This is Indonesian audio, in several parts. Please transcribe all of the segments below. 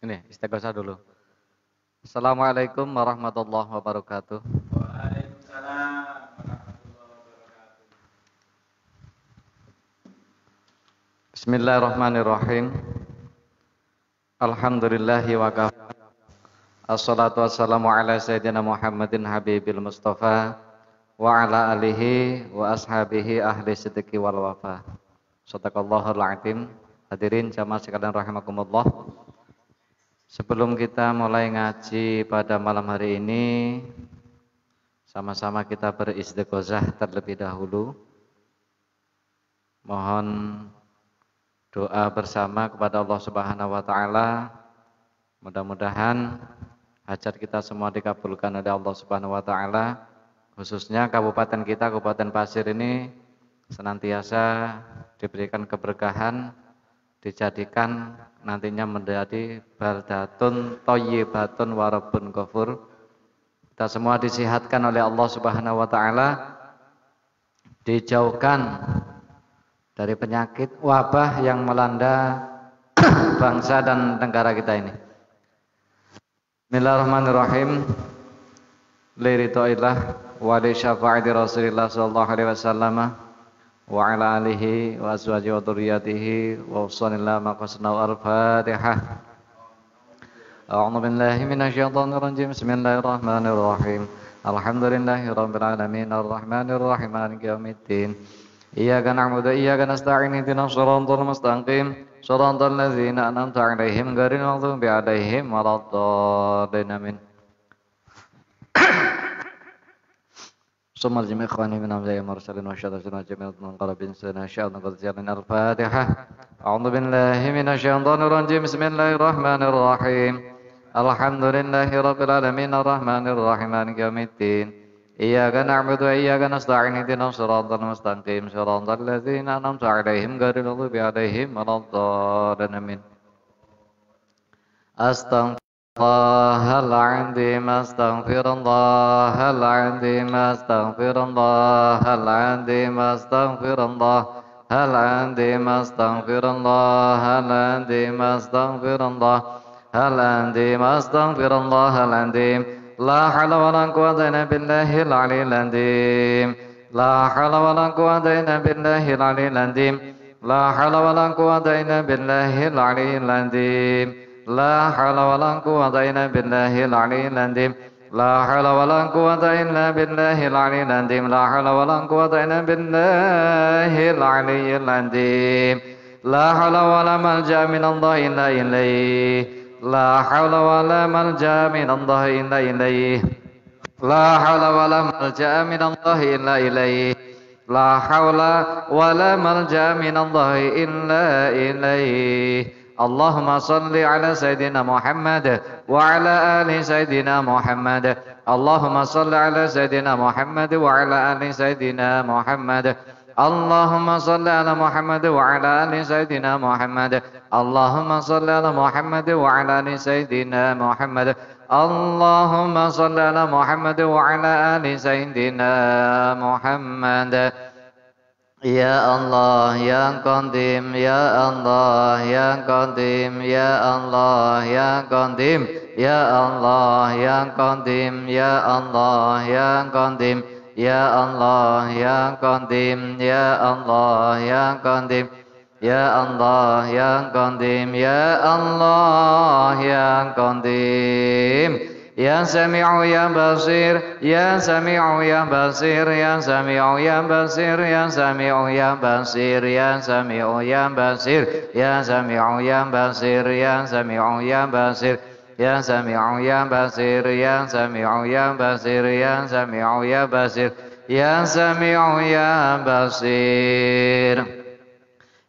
Ini istighosah dulu. Assalamualaikum warahmatullahi wabarakatuh. Waalaikumsalam warahmatullahi wabarakatuh. Bismillahirrahmanirrahim. Alhamdulillahi wa kafa. Assalatu wassalamu ala sayyidina Muhammadin habibil mustafa wa ala alihi wa ashabihi ahli sidqi wal wafa. Shadaqallahul azim. Hadirin jamaah sekalian rahimakumullah. Sebelum kita mulai ngaji pada malam hari ini, sama-sama kita beristighosah terlebih dahulu. Mohon doa bersama kepada Allah Subhanahu wa taala. Mudah-mudahan hajat kita semua dikabulkan oleh Allah Subhanahu wa taala. Khususnya kabupaten kita, Kabupaten Pasir ini senantiasa diberikan keberkahan, dijadikan nantinya menjadi baldatun thayyibatun wa rabbun ghafur. Kita semua disihatkan oleh Allah Subhanahu wa taala, dijauhkan dari penyakit wabah yang melanda bangsa dan negara kita ini. Bismillahirrahmanirrahim. Liridhoillah wa li syafaati Rasulillah sallallahu alaihi wasallam wa ala alihi wa azwajihi wa dzurriyyatihi wa sallallahu maqasna al-Fatihah. A'udzu billahi minasyaitonir rajim. Bismillahirrahmanirrahim. Alhamdulillahirabbil alamin arrahmanir rahim maliki yaumiddin. Iyyaka na'budu wa iyyaka nasta'in ihdinas shiratal mustaqim shiratal ladzina an'amta 'alaihim ghairil maghdubi 'alaihim waladdallin. Amin. Summal jami' ikhwani min amzai mursalin wa syaddatin wa jami'at munqarabin sana sya'an qadziyalan al-Fatihah. A'udzu billahi minasyaitonir rajim. Bismillahirrahmanirrahim. Alhamdulillahirabbil alamin arrahmanir rahim maliki yaumiddin. Iyyaka na'budu wa iyyaka nasta'in ihdinas shiratal mustaqim shiratal ladzina an'amta 'alaihim ghairil maghdubi 'alaihim waladdallin. Amin. Astaghfirullahaladzim, astaghfirullahaladzim, astaghfirullahaladzim, astaghfirullahaladzim, astaghfirullahaladzim, astaghfirullahaladzim, astaghfirullahaladzim. La haula wa la quwwata illa billahil aliyyil azim. La haula wa la quwwata illa billahil aliyyil azim. La haula wa la quwwata illa billahil aliyyil azim. La haula wa la quwwata illa billahil aliyyil azim. La haula wa la quwwata illa billahil aliyyil azim. La haula wa la quwwata illa billahil aliyyil azim. La haula wa la malja'a minallahi illa ilayh. La haula wa la malja'a minallahi illa ilayh. La haula wa la malja'a minallahi illa ilayh. La haula wa la malja'a minallahi illa ilayh. Allahumma salli ala Sayyidina Muhammad wa ala ali Sayyidina Muhammad. Allahumma salli ala Sayyidina Muhammad wa ala ali Sayyidina Muhammad. Allahumma salli ala Muhammad wa ala ali Sayyidina Muhammad. Allahumma salli ala Muhammad wa ala ali Sayyidina Muhammad. Allahumma salli ala Muhammad wa ala ali Sayyidina Muhammad. Ya Allah, Ya Qadim, Ya Allah, Ya Qadim, Ya Allah, Ya Qadim, Ya Allah, Ya Qadim, Ya Allah, Ya Qadim, Ya Allah, Ya Qadim, Ya Allah, Ya Qadim, Ya Allah, Ya Qadim, Ya Allah, Ya Qadim. Ya Sami'u Ya Basir, Ya Sami'u Ya Basir, Ya Sami'u Ya Basir, Ya Sami'u Ya Basir, Ya Sami'u Ya Basir, Ya Sami'u Ya Basir, Ya Sami'u Ya Basir, Ya Sami'u Ya Basir, Ya Sami'u Ya Basir, Ya Sami'u Ya Basir, Ya Sami'u Ya Basir.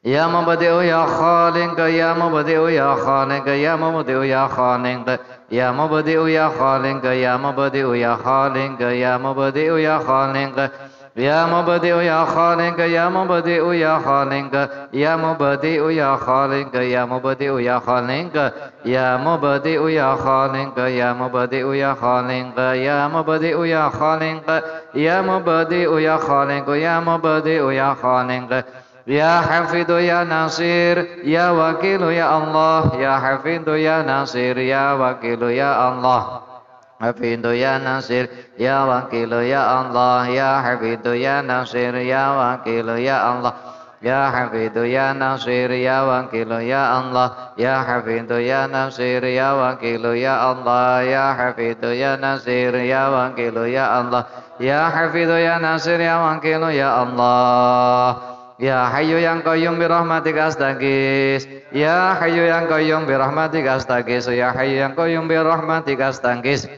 Ya Mubadi'u Ya Khaliq, Ya Mubadi'u Ya Khaliq, Ya Mubadi'u Ya Khaliq, Ya Mubadi'u Ya Khaliq, Ya Mubadi'u Ya Khaliq, Ya Mubadi'u Ya Khaliq, Ya Mubadi'u Ya Khaliq, Ya Mubadi'u Ya Khaliq, Ya Mubadi'u Ya Khaliq, Ya Mubadi'u Ya Khaliq, Ya Mubadi'u Ya Khaliq, Ya Mubadi'u Ya Khaliq, Ya Mubadi'u Ya Khaliq, Ya Mubadi'u Ya Khaliq, Ya Mubadi'u Ya Khaliq, Ya Hafidhu ya Nasir, ya Wakilu ya Allah, ya Hafidhu ya Nasir, ya Wakilu ya Allah. Hafidhu ya Nasir, ya Wakilu ya Allah, ya Hafidhu ya Nasir, ya Wakilu ya Allah. Ya Hafidhu ya Nasir, ya Wakilu ya Allah, ya Hafidhu ya Nasir, ya Wakilu ya Allah, ya Hafidhu ya Nasir, ya Wakilu ya Allah, ya Hafidhu ya Nasir, ya Wakilu ya Allah. Ya Hayyu yang Qayyum bi rahmatika astaghis. Ya Hayyu yang Qayyum bi rahmatika astaghis. Ya Hayyu yang Qayyum bi rahmatika astaghis.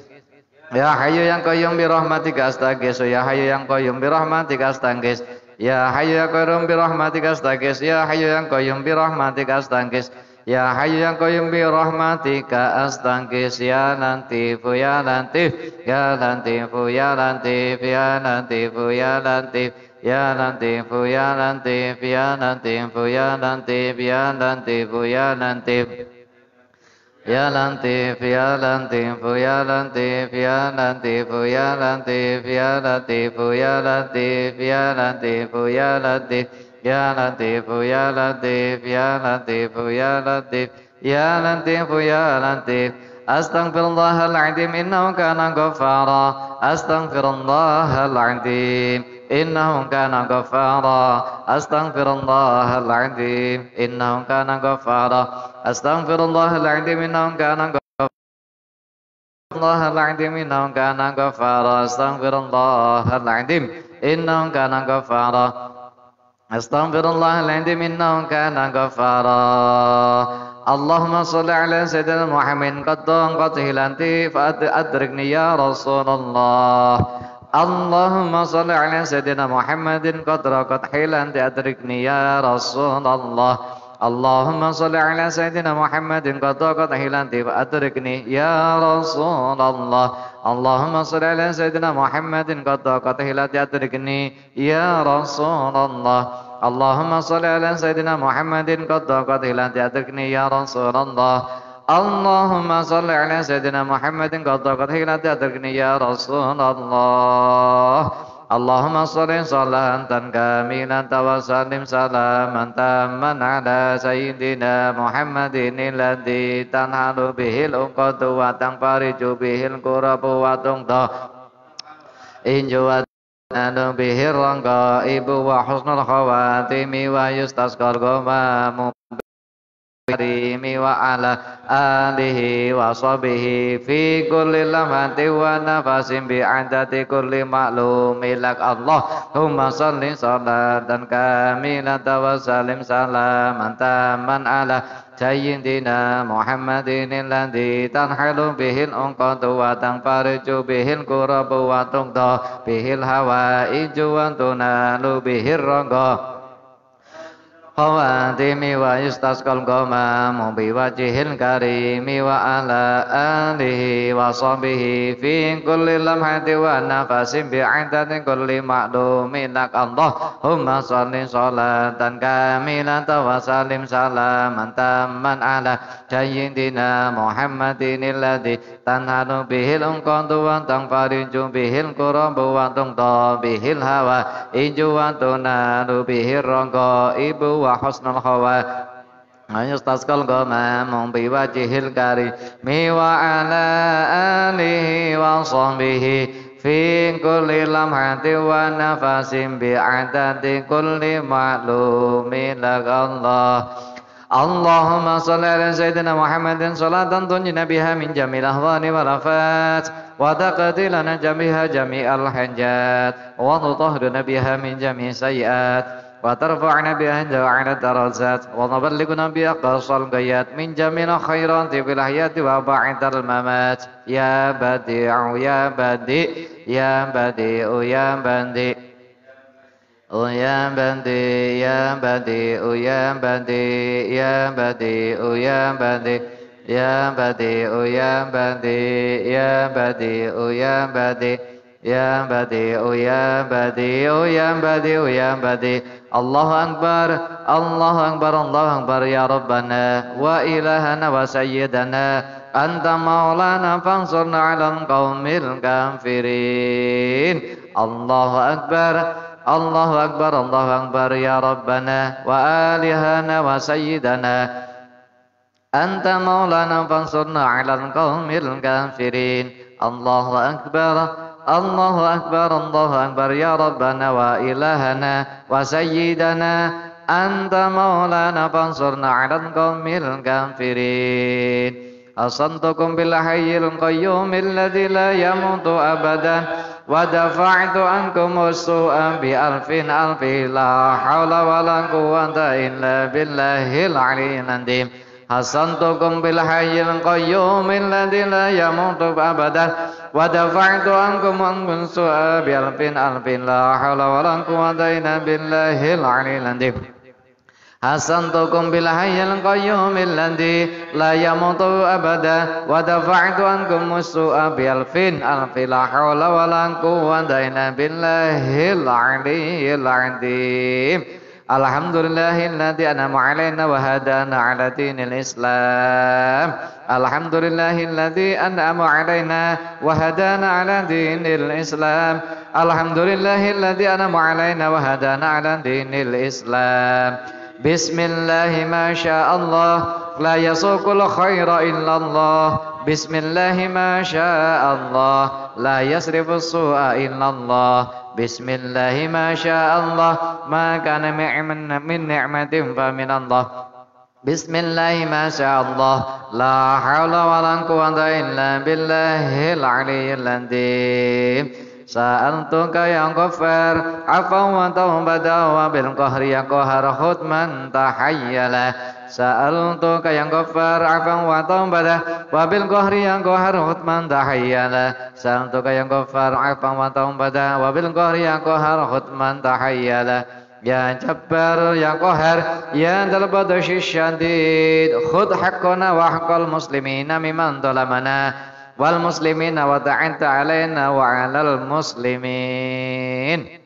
Ya Hayyu yang Qayyum bi rahmatika astaghis. Ya Hayyu yang Qayyum bi rahmatika astaghis. Ya Hayyu yang Qayyum bi rahmatika astaghis. Ya Hayyu yang Qayyum bi rahmatika astaghis. Ya Hayyu yang Qayyum bi rahmatika astaghis. Ya Latif ya Latif ya Latif ya Latif ya Latif ya Latif. Ya Latif ya Latif ya Latif ya Latif ya Latif ya Latif. Ya Latif ya Latif ya Latif ya Latif ya Latif ya Latif ya Latif ya Latif ya Latif ya Latif ya Latif ya Latif ya Latif ya Latif ya Latif. Astaghfirullahaladzim innahu kana ghaffara. Astaghfirullahaladzim innahu kana ghaffara. Astaghfirullahaladzim innahu kana ghaffara. Astaghfirullahaladzim innahu kana ghaffara. Astaghfirullahaladzim innahu kana ghaffara. Astaghfirullahaladzim innahu kana ghaffara. Astaghfirullahaladzim innahu kana ghaffara. Allahumma salli ala sayyidina Muhammadin qadhi lanti fa'adrikni ya Rasulullah. Allahumma salli ala sayyidina Muhammadin qadhi lanti adrikni ya Rasulullah. Allahumma salli ala sayyidina Muhammadin qadhi lanti fa'adrikni ya Rasulullah. Allahumma salli ala sayyidina Muhammadin qadhi lanti adrikni ya Rasulullah. Allahumma salli ala sayyidina Muhammadin qadhi lanti adrikni ya Rasulullah. Allahumma salli ala sayyidina Muhammadin qadhi lanti adrikni ya Rasulullah. Allahumma salli salatan kamilan wa sallim salaman tamman ala sayyidina Muhammadin alladhi tanhalu bihil uqadu wa tanfariju bihil qurabu wa tungta inju Anu bihir rangga ibu wa husnul khawatimi wa yustasqal ghamam karimi wa ala alihi wa sahbihi fi kulli lamhati wa nafasin bi adati kulli ma'lumi lak. Allahumma salli salatan kamilatan wa sallim salaman tamman ala sayyidina Muhammadin alladhi tanhalu bihil unqadu wa tanfariju bihil qurabu wa tungta bihil hawaiju wa tunalu bihir rangga khawatimi wa yustasqal ghamam bi wajhil karimi wa ala alihi wa sahbihi fi kulli lamhati wa nafasin bi adati kulli ma'lumin lak. Allahumma salli salatan kamilatan wa sallim salaman tamman ala sayyidina Muhammadin alladhi tanhalu bihil unqadu wa tanfariju bihil qurabu wa tungta bihil hawa iju wa tunalu bihir rangga ibu wa husnul khawa ayustasqal ghamam bi wajhil karimi wa ala alihi wa sahbihi fi kulli lamhati wa nafasin bi adati kulli ma'lumin lak. Allahumma salli ala sayyidina Muhammadin salatan tunjina biha min jamil ahwani wal afat wa taqdi lana jamiha jami'al hanjat wa tutahhiruna biha min jami' sayyi'at wa tarfa'na biha ala darajat wa tuballighuna bi aqsal ghayat min jamil khairati fil hayati wa ba'dal mamat. Ya badi'u ya badi' ya badi'u ya badi' ya badi ya badi ya badi ya badi ya badi ya badi ya badi ya badi ya badi ya badi ya badi ya badi ya badi. Allahu akbar Allahu akbar Allahu akbar ya rabbana wa ilahana wa sayyidana anta maulana fansurna 'alal qaumil kafirin. Allahu akbar Allahu Akbar ya Rabbana wa alihana wa sayyidana Anta maulana fansurna ala al-qawmil kafirin Allahu Akbar ya Rabbana wa ilahana wa sayyidana Anta maulana fansurna ala al-qawmil kafirin Asantukum bil hayyil qayyumil ladzi la yamutu abadan wa dafa'tu ankum as-su'a bi alfin la haula wa la quwwata illa billahil aliyyil azim Hasantukum bil hayyil qayyumil ladzi la yamutu abadan wa dafa'tu ankum as-su'a bi alfin la haula wa la quwwata illa billahil aliyyil azim Hasantukum bil hayyil qayyumil ladzi la yamutu abada wa dafa'tu ankum as-su'a bi alfin la haula wa la quwwata illa billahil aliyyil azim Alhamdulillahilladzi an'ama 'alaina wa hadana 'ala dinil Islam Alhamdulillahilladzi an'ama 'alaina wa hadana 'ala dinil Islam Alhamdulillahilladzi an'ama 'alaina wa hadana 'ala dinil Islam Bismillahi ma sya'allah la yasuqul khaira illallah Bismillahi ma sya'allah la yasrifus su'a illallah Bismillahi ma sya'allah ma kana min ni'matin fa minallah Bismillahi ma sya'allah la haula wa la quwwata illa billahil aliyyil azim Sa'altuka ya Ghaffar afwan wa tawbatan wa bil qahri ya qahar khutman tahayyala Sa'altuka ya Ghaffar afwan wa tawbatan wa bil qahri ya qahar khutman tahayyala Sa'altuka ya Ghaffar afwan wa tawbatan wa bil qahri ya qahar khutman tahayyala Ya Jabbar ya Qahar ya Dzal Badshi Syadid khudh haqqana wa haqqal muslimina mimman zalamana wal muslimina wa ta'anta 'alaina wa 'alal muslimin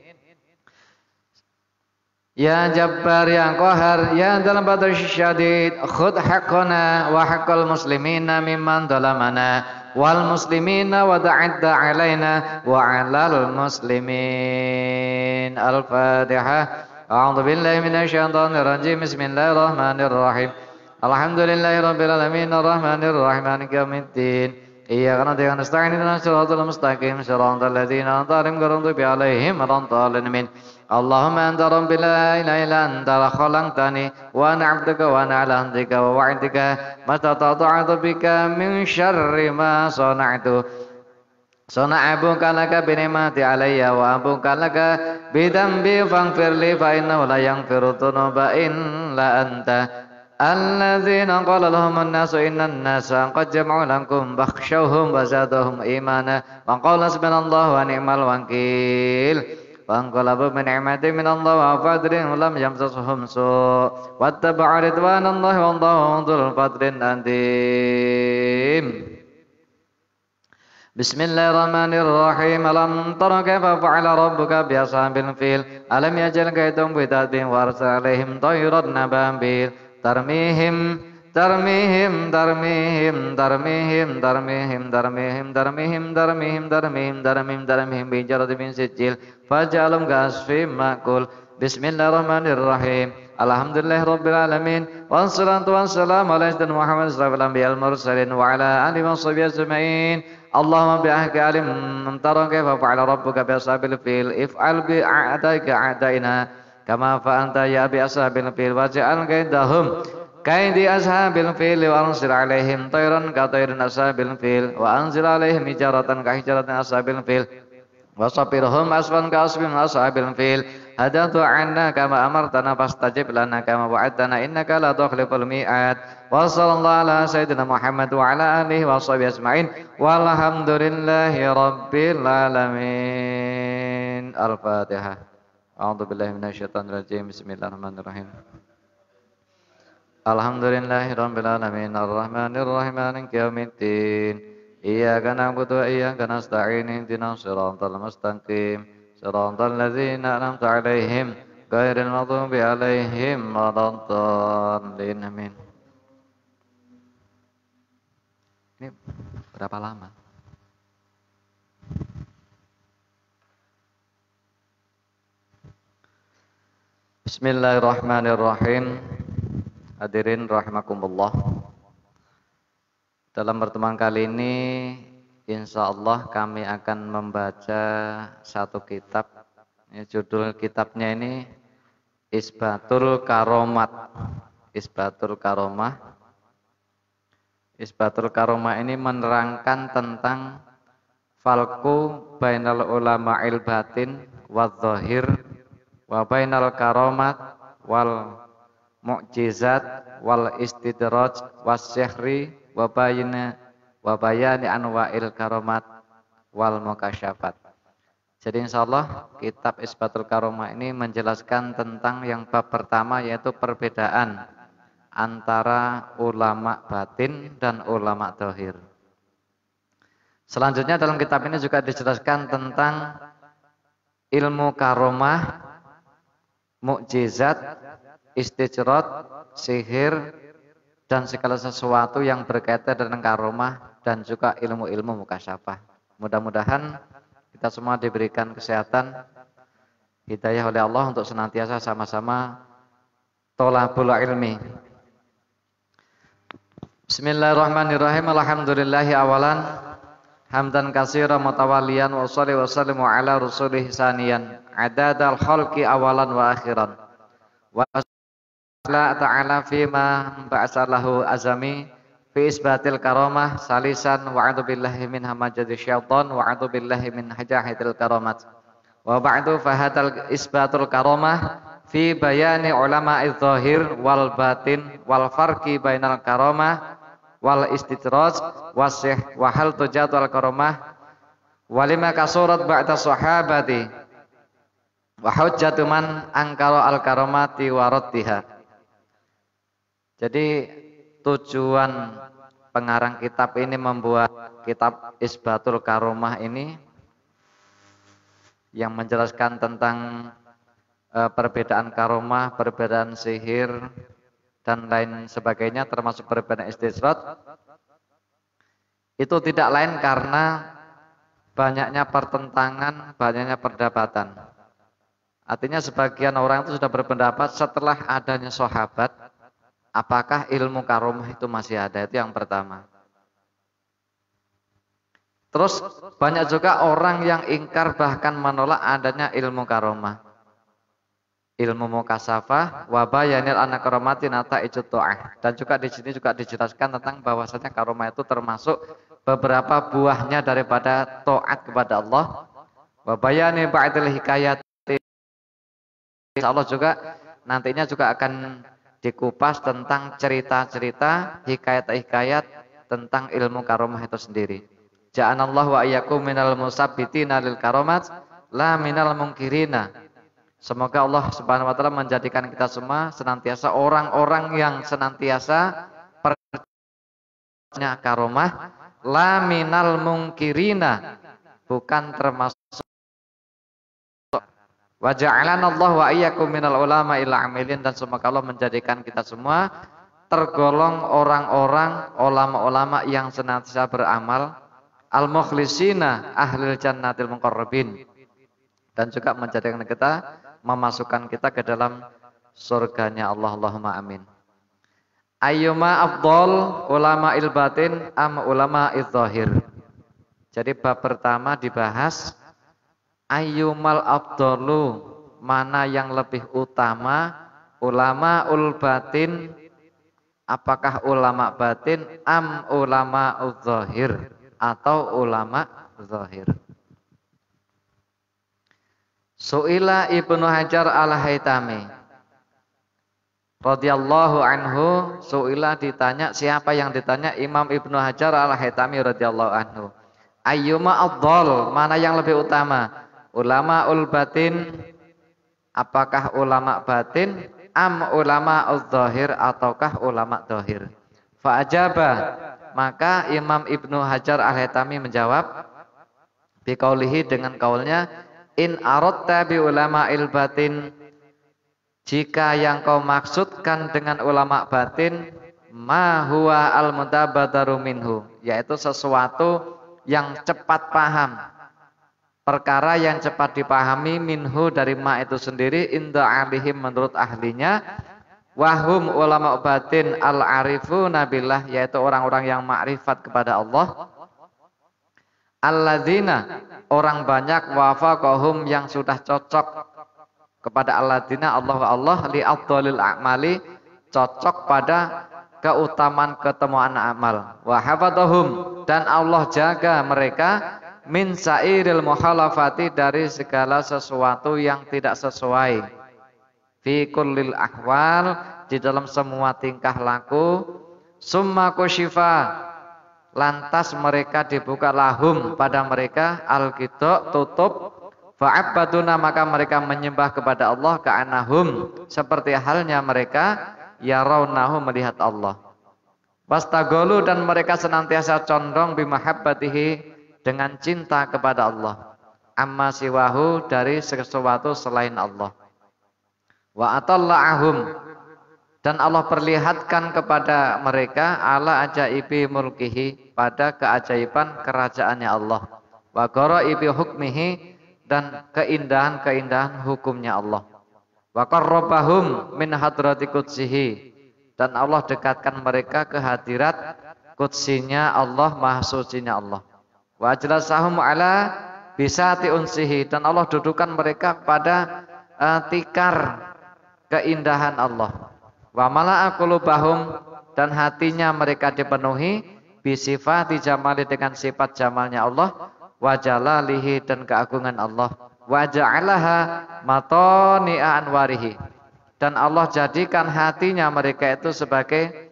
Ya Jabbar ya Qahar ya Dzal Badshi Syadid khudh haqqana wa haqqal muslimina mimman zalamana wal muslimina wa ta'anta 'alaina wa 'alal muslimin Al-Fatihah A'udzu billahi minasy syaithanir rajim Bismillahirrahmanirrahim Alhamdulillahi rabbil alamin arrahmanir rahim maliki yaumiddin Iyyaka na'budu wa nasta'in ihdinas siratal mustaqim siratal ladzina an'amta 'alaihim ghairil maghdubi 'alaihim waladdallin Allahumma anta rabbi la ilaha illa anta khalaqtani wa ana 'abduka wa ana 'ala ahdika wa wa'dika mastata'tu bika min syarri ma sana'tu Sona'abuka laka binimati alayya wa abuka laka bidambi faghfirli fa innahu la yaghfiru dhunuba illa anta Alladzina qala lahumun nasu innan nasa qad jama'u lakum fakhshawhum wa zadahum imana wa qala subhanallahu wa ni'mal wakil Fanqalabu min ni'matin min Allah wa fadlin lam yamsasuhum su' wattaba'a ridwanallahi wallahu dzul fadlin azim Bismillahirrahmanirrahim Alam tara kaifa fa'ala rabbuka bi ashabil fil Alam yaj'al kaydahum fi tadbir wa arsala alaihim tayran ababil tarmihim bi jaratin min sijil faj'alhum ka'asfin ma'kul Bismillahirrahmanirrahim Alhamdulillahirabbil alamin wassalatu wassalamu ala sayyidina Muhammad sallallahu alaihi mursalin wa ala alihi washabihi ajmain Allahumma bi ahli alim tara kaifa fa'ala rabbuka bi ashabil fil if'al bi a'daika a'daina kama fa'anta ya bi ashabil fil waj'al kaidahum kaidi ashabil fil wa ansir alaihim tayran ka tayrin ashabil fil wa anzil alaihim hijaratan ka hijaratin ashabil fil wasabirhum asfan ka asfin ashabil fil hadatu anna kama amartana fastajib lana kama wa'adtana innaka la tukhliful mi'ad wa sallallahu ala sayyidina Muhammad wa ala alihi wa sahbihi ajma'in walhamdulillahi rabbil alamin Al-Fatihah A'udzu billahi minasyaitonir rajim Bismillahirrahmanirrahim Alhamdulillahi rabbil alamin arrahmanir rahim maliki yaumiddin Iyyaka na'budu wa iyyaka nasta'in ihdinas siratal mustaqim siratal ladzina an'amta 'alaihim ghairil maghdubi 'alaihim waladdallin amin Ini berapa lama? Bismillahirrahmanirrahim. Hadirin rahimakumullah. Dalam pertemuan kali ini insya Allah kami akan membaca satu kitab. Judul kitabnya ini Isbatul Karomat. Isbatul Karomah. Isbatul Karomah ini menerangkan tentang falku bainal ulama'il batin wadh-dhahir wa bainal karomat wal mu'jizat wal istidraj was syihri wa bayani anwa'il karomat wal mukasyafat. Jadi insyaallah kitab Isbatul Karomah ini menjelaskan tentang yang bab pertama, yaitu perbedaan antara ulama batin dan ulama dhahir. Selanjutnya dalam kitab ini juga dijelaskan tentang ilmu karomah, mukjizat, istijrad, sihir, dan segala sesuatu yang berkaitan dengan karomah dan juga ilmu-ilmu mukasyafah. Mudah-mudahan kita semua diberikan kesehatan, hidayah oleh Allah untuk senantiasa sama-sama thalabul ilmi. Bismillahirrahmanirrahim. Alhamdulillahi awalan hamdan katsiran mutawalliyan wa shalli wa sallimu ala rasulih saniyan adadal khalqi awalan wa akhiran wa Allah ta'ala fima ba'asalahu azami fi isbatil karamah salisan wa a'udzu billahi min hamajati syaitan wa a'udzu billahi min hajahitil karamat wa ba'du fa hadal isbatul karamah fi bayani ulama'iz zahir wal batin wal farqi bainal karamah wal istidraj wasih wa hal tujatul karamah walima kasurat ba'da sahabati wa hujjatu man angkara al karamati wa raddiha. Jadi tujuan pengarang kitab ini membuat kitab Isbatul Karomah ini yang menjelaskan tentang perbedaan karomah, perbedaan sihir dan lain sebagainya, termasuk perbedaan istijrad. Itu tidak lain karena banyaknya pertentangan, banyaknya perdebatan. Artinya sebagian orang itu sudah berpendapat setelah adanya sahabat, apakah ilmu karomah itu masih ada? Itu yang pertama. Terus banyak juga orang yang ingkar bahkan menolak adanya ilmu karomah. Ilmu mukasyafah wa bayanil anna karamatin nata'ijut ta'ah. Dan juga di sini juga dijelaskan tentang bahwasanya karomah itu termasuk beberapa buahnya daripada taat kepada Allah. Wa bayani ba'dil hikayat. Insyaallah juga nantinya juga akan dikupas tentang cerita-cerita, hikayat-hikayat tentang ilmu karomah itu sendiri. Ja'anallahu wa iyyakum minal musabbitina lil karomat la minal munkirina. Semoga Allah Subhanahu wa taala menjadikan kita semua senantiasa orang-orang yang senantiasa percaya karomah, la minal munkirina, bukan termasuk. Wa ja'alana Allah wa iyyakum minal ulama'il amilin, dan semoga Allah menjadikan kita semua tergolong orang-orang ulama-ulama yang senantiasa beramal, al-mukhlisina ahlil jannatil muqarrabin, dan juga menjadikan kita, memasukkan kita ke dalam surganya Allah. Allahumma amin. Ayyuma afdal ulama'il batin am ulama'il zahir. Jadi bab pertama dibahas ayyumal afdalu, mana yang lebih utama, ulama ul batin, apakah ulama batin, am ulama zahir, atau ulama zahir. Su'ila Ibnu Hajar al-Haytami radhiyallahu anhu, su'ila ditanya, siapa yang ditanya? Imam Ibnu Hajar al-Haytami radhiyallahu anhu. Ayyuma afdal, mana yang lebih utama? Ulama ul batin, apakah ulama batin, am ulama az-zahir, ataukah ulama zahir? Fa ajaba, maka Imam Ibnu Hajar al-Haytami menjawab biqaulihi, dengan kaulnya, in aradta bi ulama'il batin, jika yang kau maksudkan dengan ulama batin, ma huwa al-mutabadaru minhu, yaitu sesuatu yang cepat paham, perkara yang cepat dipahami minhu dari ma itu sendiri inda alihim menurut ahlinya, wahum ulama batin al-arifuna billah, yaitu orang-orang yang ma'rifat kepada Allah, alladzina orang banyak, wafaqahum yang sudah cocok kepada alladzina Allah li afdhalil a'mali, cocok pada keutamaan ketemuan amal, wa hafadhahum dan Allah jaga mereka min sairil muhalafati dari segala sesuatu yang tidak sesuai, fi kullil ahwal di dalam semua tingkah laku, summa kushifa lantas mereka dibuka lahum pada mereka al-ghita tutup, fa'abbaduna maka mereka menyembah kepada Allah ka'annahum seperti halnya mereka yarawnahu melihat Allah, wastagolu dan mereka senantiasa condong bimahabbatihi dengan cinta kepada Allah, amma siwahu dari sesuatu selain Allah, wa atalla'ahum dan Allah perlihatkan kepada mereka ala ajaibi mulkihi pada keajaiban kerajaannya Allah, wa ghoraibi hukmihi dan keindahan-keindahan hukumnya Allah, wa qarrabahum min hadrati qudzihi dan Allah dekatkan mereka ke hadirat qudzinya Allah, maha sucinya Allah, wa ajlasahum ala bisati unsihi dan Allah dudukan mereka pada tikar keindahan Allah, wa mala'a qulubahum dan hatinya mereka dipenuhi bisifati jamali dengan sifat jamalnya Allah, wa jalalihi dan keagungan Allah, wa ja'alaha matani'a anwarihi dan Allah jadikan hatinya mereka itu sebagai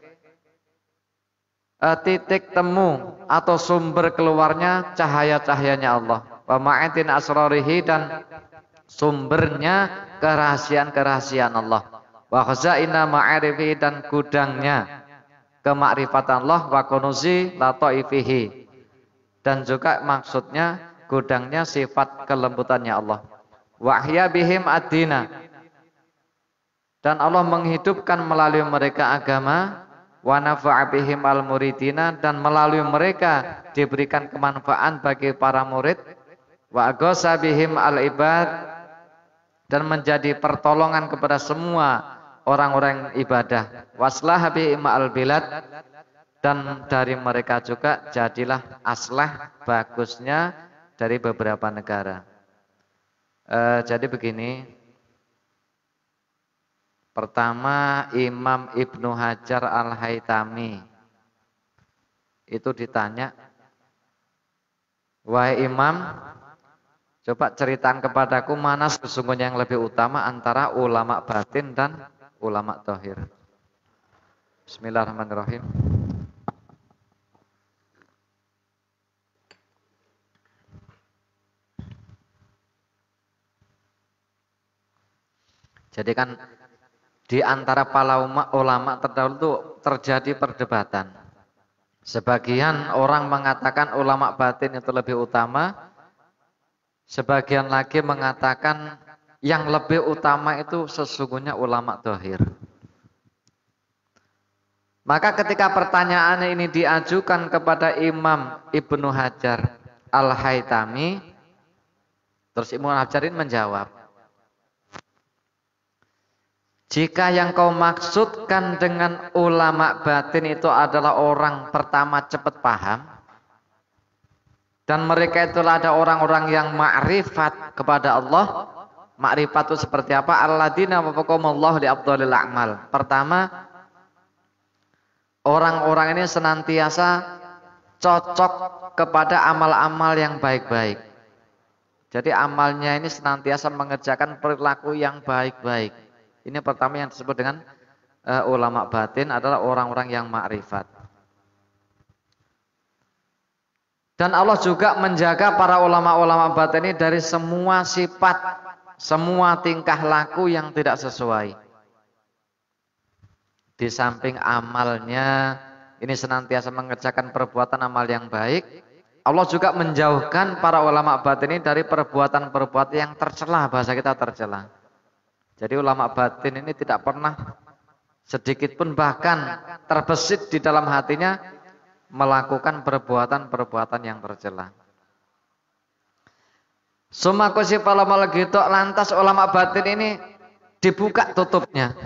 titik temu atau sumber keluarnya cahaya-cahayanya Allah, wa ma'atin asrarihi dan sumbernya kerahasiaan-kerahasiaan Allah, wa khazaina ma'arifi dan gudangnya kemakrifatan Allah, wa kunuzi lataifihi dan juga maksudnya gudangnya sifat kelembutannya Allah, wa ahya bihim ad-dina dan Allah menghidupkan melalui mereka agama, wa nafa'a bihim al-muridina dan melalui mereka diberikan kemanfaatan bagi para murid, wa aghasa bihim al-ibad dan menjadi pertolongan kepada semua orang-orang ibadah, waslah bihim al-bilad dan dari mereka juga jadilah aslah bagusnya dari beberapa negara. Jadi begini, pertama Imam Ibnu Hajar Al-Haytami itu ditanya, wahai Imam, coba ceritakan kepadaku mana sesungguhnya yang lebih utama antara ulama batin dan ulama zahir. Bismillahirrahmanirrahim. Jadi kan di antara para ulama terdahulu itu terjadi perdebatan. Sebagian orang mengatakan ulama batin itu lebih utama, sebagian lagi mengatakan yang lebih utama itu sesungguhnya ulama zahir. Maka ketika pertanyaan ini diajukan kepada Imam Ibnu Hajar Al-Haytami, terus Ibnu Hajar ini menjawab, jika yang kau maksudkan dengan ulama batin itu adalah orang pertama cepat paham, dan mereka itulah ada orang-orang yang ma'rifat kepada Allah. Ma'rifat itu seperti apa? Alladzina wafaqahumullah li afdhalil a'mal. Pertama, orang-orang ini senantiasa cocok kepada amal-amal yang baik-baik. Jadi amalnya ini senantiasa mengerjakan perilaku yang baik-baik. Ini pertama yang disebut dengan ulama batin adalah orang-orang yang ma'rifat. Dan Allah juga menjaga para ulama-ulama batin ini dari semua sifat, semua tingkah laku yang tidak sesuai. Di samping amalnya ini senantiasa mengerjakan perbuatan amal yang baik, Allah juga menjauhkan para ulama batin ini dari perbuatan-perbuatan yang tercela, bahasa kita tercela. Jadi ulama batin ini tidak pernah sedikit pun bahkan terbesit di dalam hatinya melakukan perbuatan-perbuatan yang tercela. Summa kusifal amal gitu, lantas ulama batin ini dibuka tutupnya.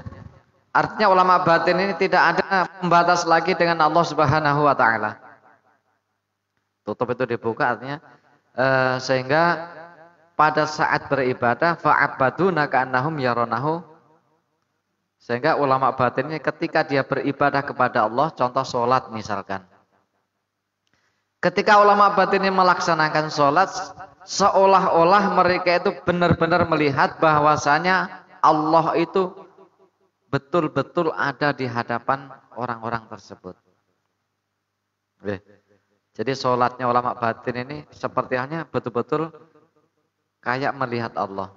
Artinya ulama batin ini tidak ada pembatas lagi dengan Allah Subhanahu wa taala. Tutup itu dibuka artinya sehingga pada saat beribadah fa'abaduna ka'annahum yaronahu, sehingga ulama batin ini ketika dia beribadah kepada Allah, contoh sholat misalkan. Ketika ulama batin ini melaksanakan sholat, seolah-olah mereka itu benar-benar melihat bahwasanya Allah itu betul-betul ada di hadapan orang-orang tersebut. Jadi sholatnya ulama batin ini sepertinya betul-betul kayak melihat Allah.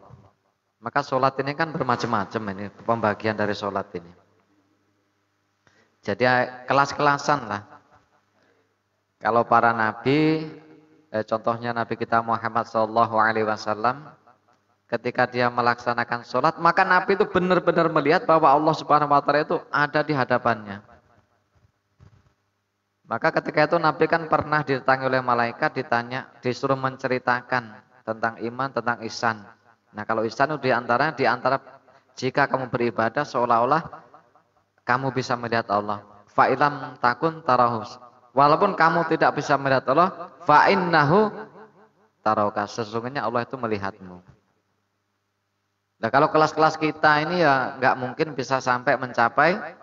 Maka sholat ini kan bermacam-macam, ini pembagian dari sholat ini. Jadi kelas-kelasan lah. Kalau para nabi, contohnya Nabi kita Muhammad SAW, ketika dia melaksanakan sholat, maka Nabi itu benar-benar melihat bahwa Allah Subhanahu Wa Taala itu ada di hadapannya. Maka ketika itu Nabi kan pernah didatangi oleh malaikat, ditanya, disuruh menceritakan tentang iman, tentang ihsan. Nah kalau ihsan itu diantara jika kamu beribadah seolah-olah kamu bisa melihat Allah. Fa'ilam takun tarahus. Walaupun kamu tidak bisa melihat Allah, fa'innahu tarauka. Sesungguhnya Allah itu melihatmu. Nah kalau kelas-kelas kita ini ya nggak mungkin bisa sampai mencapai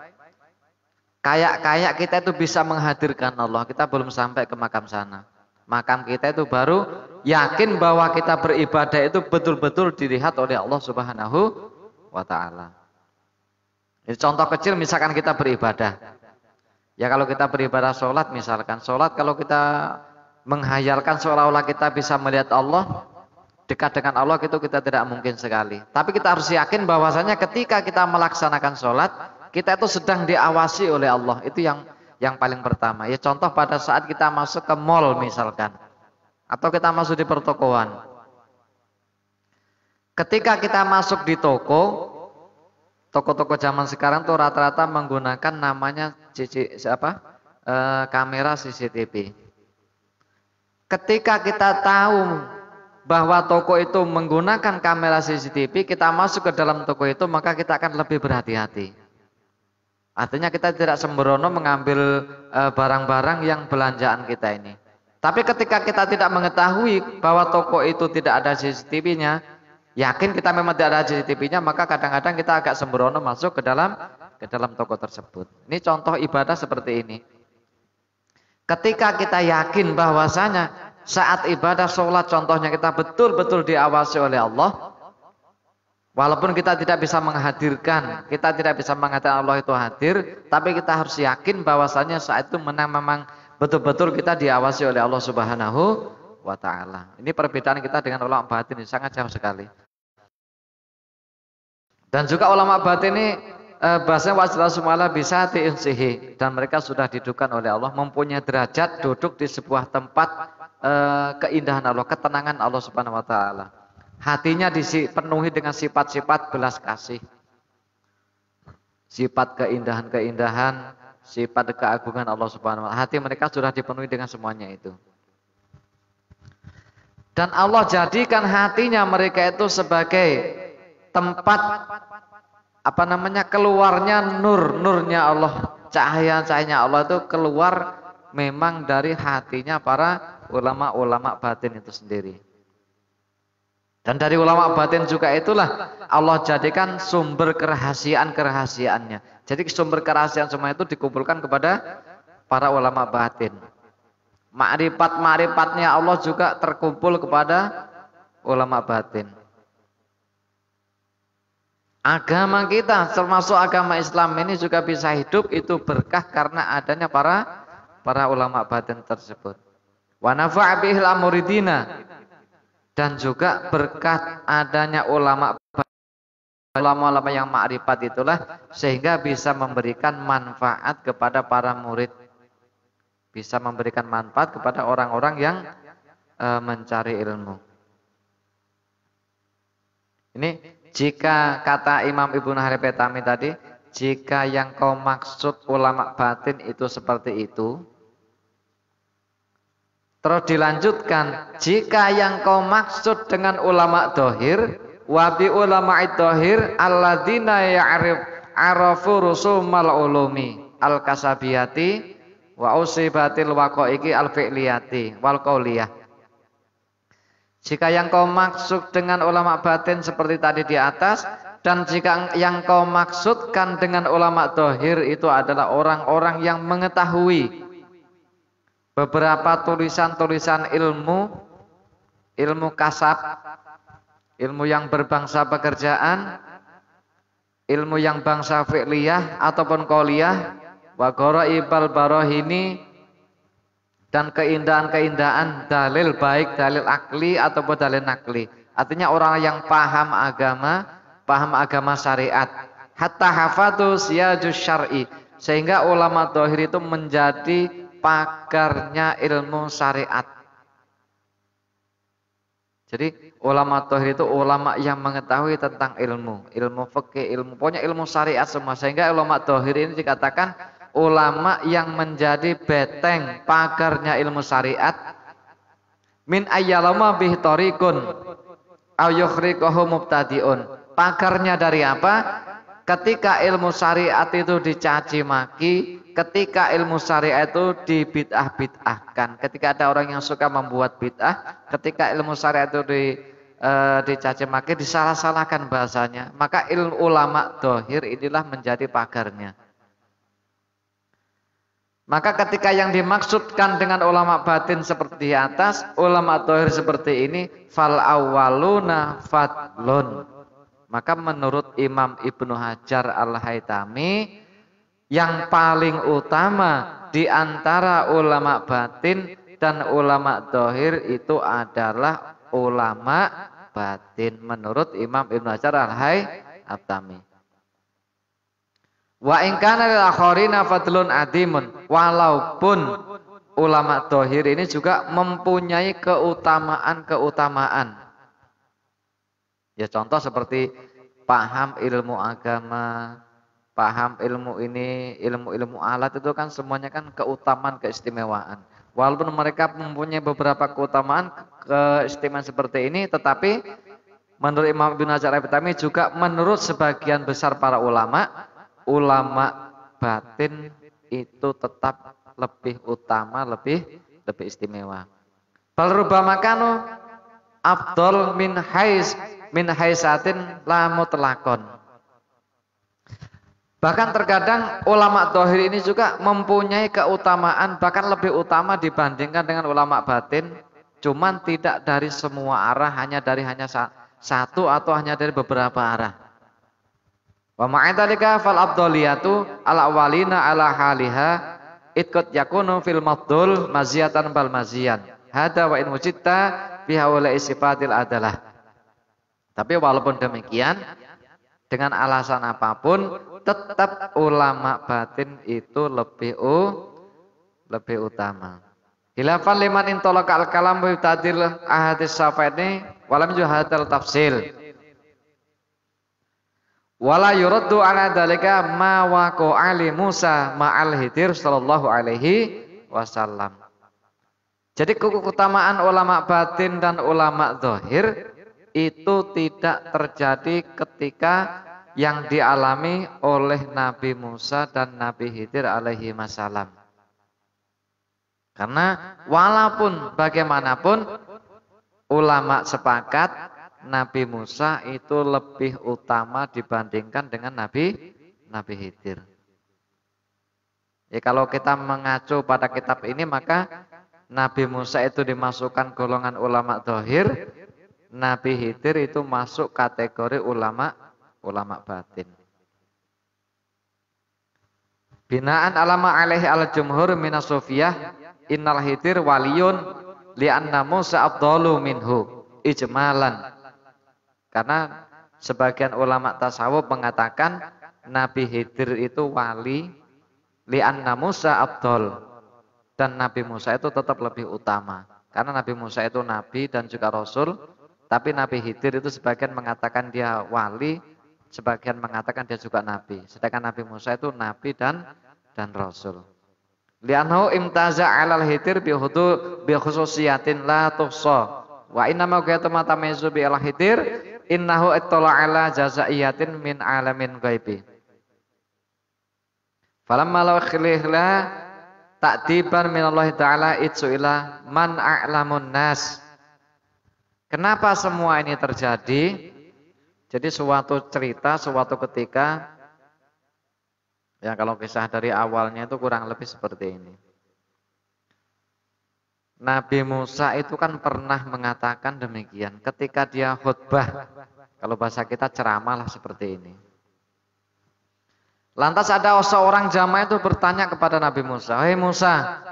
kayak kita itu bisa menghadirkan Allah. Kita belum sampai ke makam sana. Makam kita itu baru yakin bahwa kita beribadah itu betul-betul dilihat oleh Allah Subhanahu wa taala. Ini contoh kecil misalkan kita beribadah. Ya kalau kita beribadah sholat misalkan, sholat kalau kita menghayalkan seolah-olah kita bisa melihat Allah, dekat dengan Allah, itu kita tidak mungkin sekali. Tapi kita harus yakin bahwasanya ketika kita melaksanakan sholat, kita itu sedang diawasi oleh Allah. Itu yang paling pertama. Ya contoh pada saat kita masuk ke mall misalkan, atau kita masuk di pertokoan. Ketika kita masuk di toko-toko zaman sekarang tuh rata-rata menggunakan namanya kamera CCTV. Ketika kita tahu bahwa toko itu menggunakan kamera CCTV, kita masuk ke dalam toko itu, maka kita akan lebih berhati-hati. Artinya kita tidak sembrono mengambil barang-barang yang belanjaan kita ini. Tapi ketika kita tidak mengetahui bahwa toko itu tidak ada CCTV-nya, yakin kita memang tidak ada CCTV-nya, maka kadang-kadang kita agak sembrono masuk ke dalam toko tersebut. Ini contoh ibadah seperti ini. Ketika kita yakin bahwasanya saat ibadah sholat contohnya kita betul-betul diawasi oleh Allah, walaupun kita tidak bisa menghadirkan, kita tidak bisa mengatakan Allah itu hadir, tapi kita harus yakin bahwasanya saat itu memang betul-betul kita diawasi oleh Allah Subhanahu wa ta'ala. Ini perbedaan kita dengan ulama batin ini sangat jauh sekali. Dan juga ulama batin ini bahasanya wajlah sumala bisa diinsihi, dan mereka sudah didudukan oleh Allah mempunyai derajat duduk di sebuah tempat keindahan Allah, ketenangan Allah Subhanahu wa ta'ala. Hatinya dipenuhi dengan sifat-sifat belas kasih, sifat keindahan-keindahan, sifat keagungan Allah Subhanahu wa ta'ala. Hati mereka sudah dipenuhi dengan semuanya itu. Dan Allah jadikan hatinya mereka itu sebagai tempat keluarnya nurnya Allah, cahaya-cahayanya Allah itu keluar memang dari hatinya para ulama-ulama batin itu sendiri. Dan dari ulama batin juga itulah Allah jadikan sumber kerahasiaan-kerahasiaannya. Jadi sumber kerahasiaan semua itu dikumpulkan kepada para ulama batin. Ma'rifat-ma'rifatnya Allah juga terkumpul kepada ulama batin. Agama kita termasuk agama Islam ini juga bisa hidup itu berkah karena adanya para ulama batin tersebut. Wa nafa'a bihil amuridina, dan juga berkat adanya ulama yang ma'rifat itulah sehingga bisa memberikan manfaat kepada para murid, bisa memberikan manfaat kepada orang-orang yang mencari ilmu. Ini jika kata Imam Ibnu Haripetami tadi, jika yang kau maksud ulama batin itu seperti itu, Terus dilanjutkan, jika yang kau maksud dengan ulama dohir, wabi ulama dohir alladzina arafu rusumal ulumi al kasabiyati wa usibatil waqaiki al fi'liyati wal qauliyah. Jika yang kau maksud dengan ulama batin seperti tadi di atas, dan jika yang kau maksudkan dengan ulama dohir itu adalah orang-orang yang mengetahui beberapa tulisan-tulisan ilmu kasab, ilmu yang berbangsa pekerjaan, ilmu yang bangsa fi'liyah ataupun qauliyah, wa gharaibal barahini, dan keindahan-keindahan dalil baik dalil akli ataupun dalil nakli. Artinya orang yang paham agama syariat. Hatta hafadhu siyajus syar'i, sehingga ulama dohir itu menjadi pagarnya ilmu syariat. Jadi ulama dohir itu ulama yang mengetahui tentang ilmu fikih, pokoknya ilmu syariat semua. Sehingga ulama dohir ini dikatakan ulama yang menjadi beteng pagarnya ilmu syariat. Min ayyalama bih tariqun aw yukhriquhu mubtadi'un. Pagarnya dari apa? Ketika ilmu syariat itu dicaci maki, ketika ilmu syariat itu dibid'ah-bid'ahkan, ketika ada orang yang suka membuat bid'ah, ketika ilmu syariat itu dicaci maki, disalah-salahkan bahasanya, maka ilmu ulama dohir inilah menjadi pagarnya. Maka ketika yang dimaksudkan dengan ulama batin seperti di atas, ulama dohir seperti ini, fal awwaluna fadlun. Maka menurut Imam Ibnu Hajar Al-Haytami, yang paling utama di antara ulama batin dan ulama dohir itu adalah ulama batin menurut Imam Ibnu Hajar Al-Haytami. Wa in kana lil akharina fadlun adimun, walaupun ulama dohir ini juga mempunyai keutamaan. Ya contoh seperti paham ilmu agama, paham ilmu ini, ilmu alat itu kan semuanya kan keutamaan, keistimewaan. Walaupun mereka mempunyai beberapa keutamaan, keistimewaan seperti ini, tetapi menurut Imam Ibnu Hajar Al-Haytami juga menurut sebagian besar para ulama batin itu tetap lebih utama, lebih istimewa. Bal rubama kanu afdal min haisatin la mutlaqon. Bahkan terkadang ulama dohir ini juga mempunyai keutamaan, bahkan lebih utama dibandingkan dengan ulama batin, cuman tidak dari semua arah, hanya satu atau hanya dari beberapa arah. Wa ma'idhalika fal afdaliyatu ala awalina ala haliha itqad yakunu fil mafdul maziyatan bal maziyan. Hada wa in wujidta biha wala sifatil adalah. Tapi walaupun demikian, dengan alasan apapun, tetap ulama batin itu lebih utama. Khilafan liman intolaka al-kalam wa tadil ahadis safaini walam yuhadal tafsil. Wala yuraddu ala dalika ma waqa'a ali Musa ma'al Khidir sallallahu alaihi wasallam. Jadi keutamaan ulama batin dan ulama zahir itu tidak terjadi ketika yang dialami oleh Nabi Musa dan Nabi Khidir alaihi wasallam. Karena walaupun bagaimanapun ulama sepakat Nabi Musa itu lebih utama dibandingkan dengan Nabi Khidir. Ya, kalau kita mengacu pada kitab ini, maka Nabi Musa itu dimasukkan golongan ulama zahir, Nabi Khidir itu masuk kategori ulama batin. Binaan alama alaihi al-jumhur minas sufiyah innal Khidir waliyun li'anna Musa afdalu minhu ijmalan. Karena sebagian ulama tasawuf mengatakan Nabi Khidir itu wali li'anna Musa afdal, dan Nabi Musa itu tetap lebih utama. Karena Nabi Musa itu nabi dan juga rasul. Tapi Nabi Khidir itu sebagian mengatakan dia wali, sebagian mengatakan dia juga nabi. Sedangkan Nabi Musa itu nabi dan rasul. Li'annahu imtaza 'alal hitir bi khususiyatin la tuhsa. Wa inna ma qiyatu tamayizu bi al hitir innahu ittala 'ala jazaiyatin min 'alamin ghaibi. Falamma law khilihla ta'diban min Allah taala itsuila man a'lamun nas. Kenapa semua ini terjadi? Jadi suatu cerita, suatu ketika, ya kalau kisah dari awalnya itu kurang lebih seperti ini. Nabi Musa itu kan pernah mengatakan demikian ketika dia khutbah. Kalau bahasa kita ceramah lah seperti ini. Lantas ada seorang jamaah itu bertanya kepada Nabi Musa, "Hei Musa,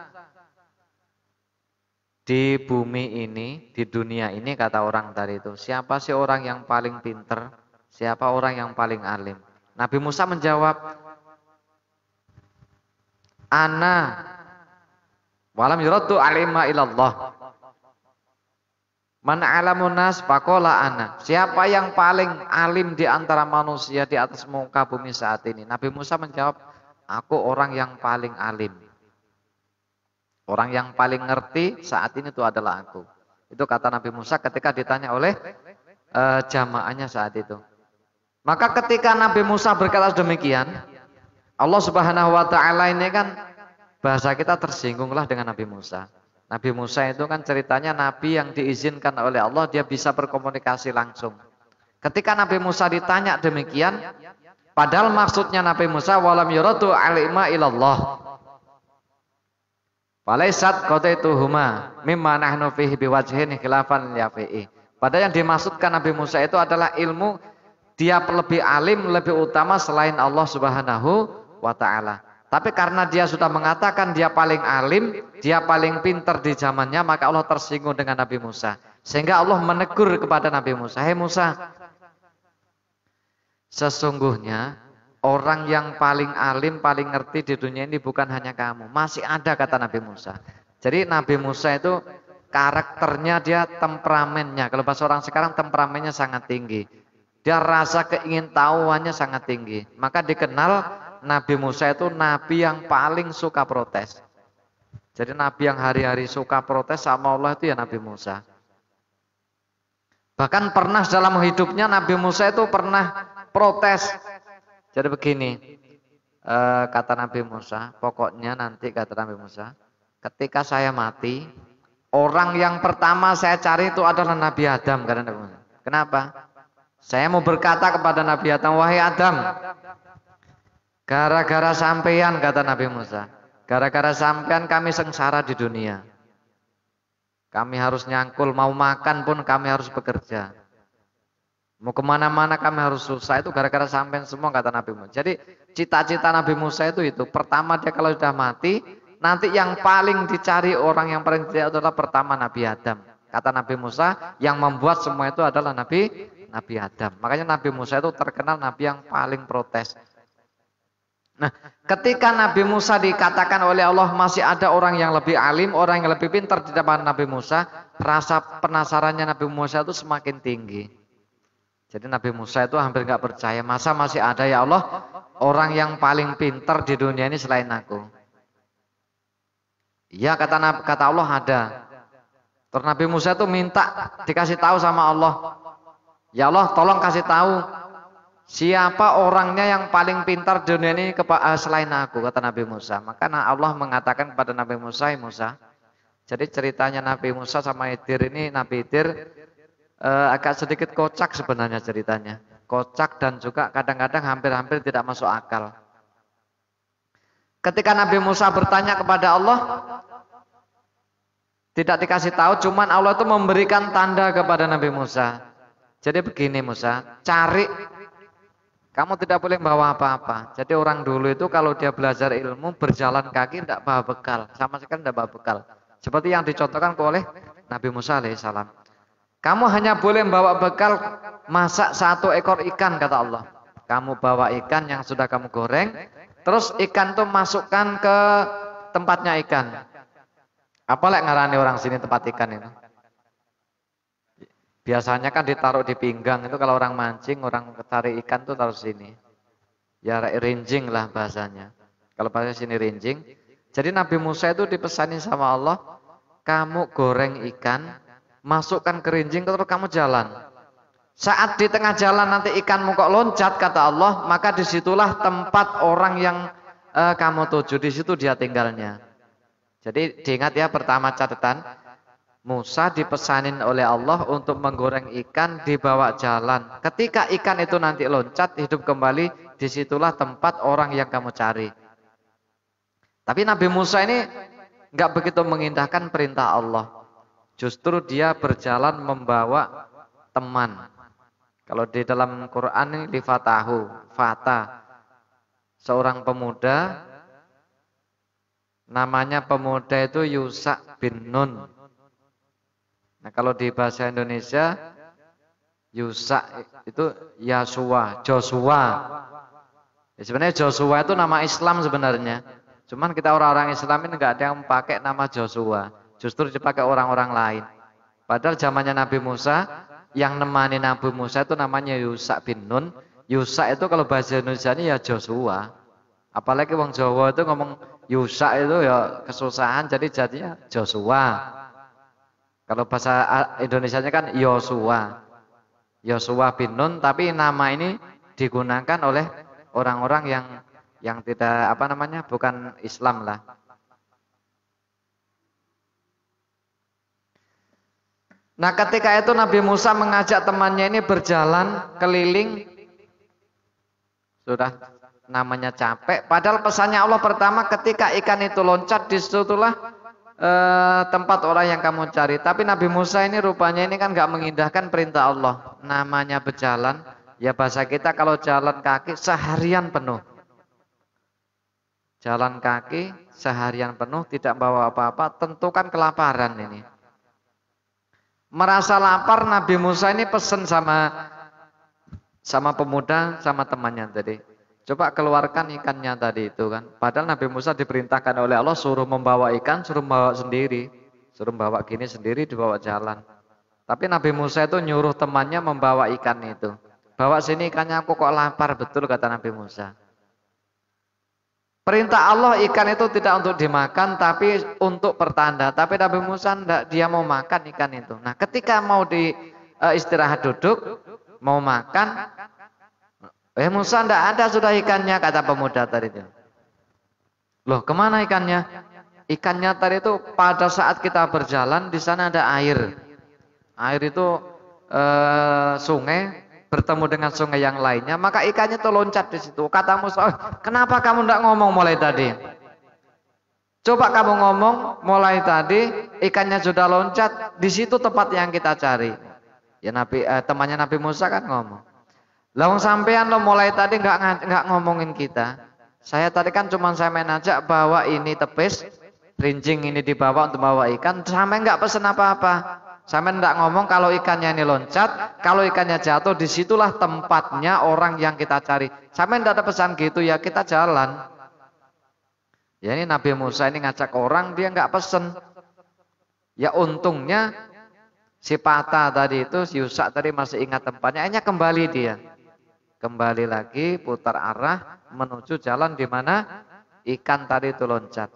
di bumi ini, di dunia ini," kata orang tadi itu, "siapa sih orang yang paling pinter? Siapa orang yang paling alim?" Nabi Musa menjawab, "Ana walam yuraddu alima ilallah. Man alamun nas faqala ana." Siapa yang paling alim di antara manusia di atas muka bumi saat ini? Nabi Musa menjawab, "Aku orang yang paling alim. Orang yang paling ngerti saat ini itu adalah aku." Itu kata Nabi Musa ketika ditanya oleh jamaahnya saat itu. Maka ketika Nabi Musa berkata demikian, Allah Subhanahu wa taala ini kan bahasa kita tersinggunglah dengan Nabi Musa. Nabi Musa itu kan ceritanya nabi yang diizinkan oleh Allah, dia bisa berkomunikasi langsung. Ketika Nabi Musa ditanya demikian, padahal maksudnya Nabi Musa walam yuradu alima ilallah. Walaisat qadaituhuma mimma nahnu fihi biwajhin khilafan yafi'i. Padahal yang dimaksudkan Nabi Musa itu adalah ilmu, dia lebih alim, lebih utama selain Allah Subhanahu wa taala. Tapi karena dia sudah mengatakan dia paling alim, dia paling pintar di zamannya, maka Allah tersinggung dengan Nabi Musa. Sehingga Allah menegur kepada Nabi Musa, "Hei Musa, sesungguhnya orang yang paling alim, paling ngerti di dunia ini bukan hanya kamu. Masih ada," kata Nabi Musa. Jadi Nabi Musa itu karakternya, dia temperamennya. Kalau bahasa orang sekarang temperamennya sangat tinggi. Dia rasa keingintahuannya sangat tinggi. Maka dikenal Nabi Musa itu nabi yang paling suka protes. Jadi nabi yang hari-hari suka protes sama Allah itu ya Nabi Musa. Bahkan pernah dalam hidupnya Nabi Musa itu pernah protes. Jadi begini, kata Nabi Musa, pokoknya nanti kata Nabi Musa, ketika saya mati, orang yang pertama saya cari itu adalah Nabi Adam, kata Nabi Musa. Kenapa? Saya mau berkata kepada Nabi Adam, "Wahai Adam, gara-gara sampean," kata Nabi Musa, "gara-gara sampean kami sengsara di dunia. Kami harus nyangkul, mau makan pun kami harus bekerja. Mau kemana-mana kami harus susah, itu gara-gara sampean semua," kata Nabi Musa. Jadi cita-cita Nabi Musa itu pertama dia kalau sudah mati, nanti yang paling dicari orang yang paling dicari adalah pertama Nabi Adam. Kata Nabi Musa, yang membuat semua itu adalah Nabi Adam. Makanya Nabi Musa itu terkenal Nabi yang paling protes. Nah, ketika Nabi Musa dikatakan oleh Allah masih ada orang yang lebih alim, orang yang lebih pintar di depan Nabi Musa, rasa penasarannya Nabi Musa itu semakin tinggi. Jadi Nabi Musa itu hampir nggak percaya, masa masih ada ya Allah orang yang paling pintar di dunia ini selain aku? Iya, kata Allah ada. Terus Nabi Musa itu minta dikasih tahu sama Allah, "Ya Allah, tolong kasih tahu siapa orangnya yang paling pintar di dunia ini selain aku," kata Nabi Musa. Maka Allah mengatakan kepada Nabi Musa, "Musa." Jadi ceritanya Nabi Musa sama Khidir ini, Nabi Khidir agak sedikit kocak sebenarnya ceritanya. Kocak dan juga kadang-kadang hampir-hampir tidak masuk akal. Ketika Nabi Musa bertanya kepada Allah, tidak dikasih tahu, cuman Allah itu memberikan tanda kepada Nabi Musa. Jadi begini Musa, cari, kamu tidak boleh bawa apa-apa. Jadi orang dulu itu kalau dia belajar ilmu berjalan kaki tidak bawa bekal, sama sekali tidak bawa bekal. Seperti yang dicontohkan oleh Nabi Musa alaihissalam. Kamu hanya boleh bawa bekal masak 1 ekor ikan, kata Allah. Kamu bawa ikan yang sudah kamu goreng, terus ikan itu masukkan ke tempatnya ikan. Apalagi ngarani orang sini tempat ikan itu? Biasanya kan ditaruh di pinggang, itu kalau orang mancing, orang tarik ikan tuh taruh sini. Ya rinjing lah bahasanya. Kalau bahasa sini rinjing. Jadi Nabi Musa itu dipesani sama Allah, kamu goreng ikan, masukkan kerinjing, terus kamu jalan. Saat di tengah jalan nanti ikanmu kok loncat, kata Allah, maka disitulah tempat orang yang kamu tuju, di situ dia tinggalnya. Jadi diingat ya, pertama catatan, Musa dipesanin oleh Allah untuk menggoreng ikan, dibawa jalan. Ketika ikan itu nanti loncat, hidup kembali, disitulah tempat orang yang kamu cari. Tapi Nabi Musa ini nggak begitu mengindahkan perintah Allah. Justru dia berjalan membawa teman. Kalau di dalam Quran ini lifatahu, fata, seorang pemuda, namanya pemuda itu Yusa bin Nun. Nah kalau di bahasa Indonesia Yusa itu Yasua, Joshua. Ya, sebenarnya Joshua itu nama Islam sebenarnya. Cuman kita orang-orang Islam ini nggak ada yang pakai nama Joshua. Justru dipakai orang-orang lain. Padahal zamannya Nabi Musa, yang nemani Nabi Musa itu namanya Yusa bin Nun. Yusa itu kalau bahasa Indonesia ini ya Joshua. Apalagi wong Jawa itu ngomong Yusa itu ya kesusahan, jadi jadinya Joshua. Kalau bahasa Indonesianya kan Yosua. Yosua bin Nun, tapi nama ini digunakan oleh orang-orang yang tidak bukan Islam lah. Nah, ketika itu Nabi Musa mengajak temannya ini berjalan keliling, sudah namanya capek. Padahal pesannya Allah pertama, ketika ikan itu loncat, disitulah tempat orang yang kamu cari. Tapi Nabi Musa ini rupanya ini kan nggak mengindahkan perintah Allah. Namanya berjalan, ya bahasa kita kalau jalan kaki seharian penuh. Jalan kaki seharian penuh, tidak bawa apa-apa, tentu kan kelaparan ini. Merasa lapar, Nabi Musa ini pesen sama pemuda, sama temannya tadi. Coba keluarkan ikannya tadi itu kan. Padahal Nabi Musa diperintahkan oleh Allah suruh membawa ikan, suruh membawa sendiri. Suruh membawa gini sendiri, dibawa jalan. Tapi Nabi Musa itu nyuruh temannya membawa ikan itu. Bawa sini ikannya, aku kok lapar betul, kata Nabi Musa. Perintah Allah ikan itu tidak untuk dimakan, tapi untuk pertanda. Tapi Nabi Musa enggak, dia mau makan ikan itu. Nah ketika mau istirahat duduk, mau makan, Musa enggak ada sudah ikannya, kata pemuda tadi itu. Loh kemana ikannya? Ikannya tadi itu pada saat kita berjalan, di sana ada air. Air itu sungai, bertemu dengan sungai yang lainnya, maka ikannya tuh loncat di situ. Kata Musa, kenapa kamu enggak ngomong mulai tadi? Coba kamu ngomong mulai tadi, ikannya sudah loncat, di situ tempat yang kita cari. Ya temannya Nabi Musa kan ngomong. Lawang sampean lo mulai tadi enggak ngomongin kita. Saya tadi kan cuma saya main aja bawa ini tepis, rinjing ini dibawa untuk bawa ikan, sampai enggak pesen apa-apa. Sampai enggak ngomong kalau ikannya ini loncat, kalau ikannya jatuh, disitulah tempatnya orang yang kita cari. Sampai enggak ada pesan gitu, ya kita jalan. Ya ini Nabi Musa ini ngajak orang, dia enggak pesen. Ya untungnya si Pata tadi itu, si Yusa tadi masih ingat tempatnya, akhirnya kembali dia. Kembali lagi, putar arah, menuju jalan di mana ikan tadi itu loncat.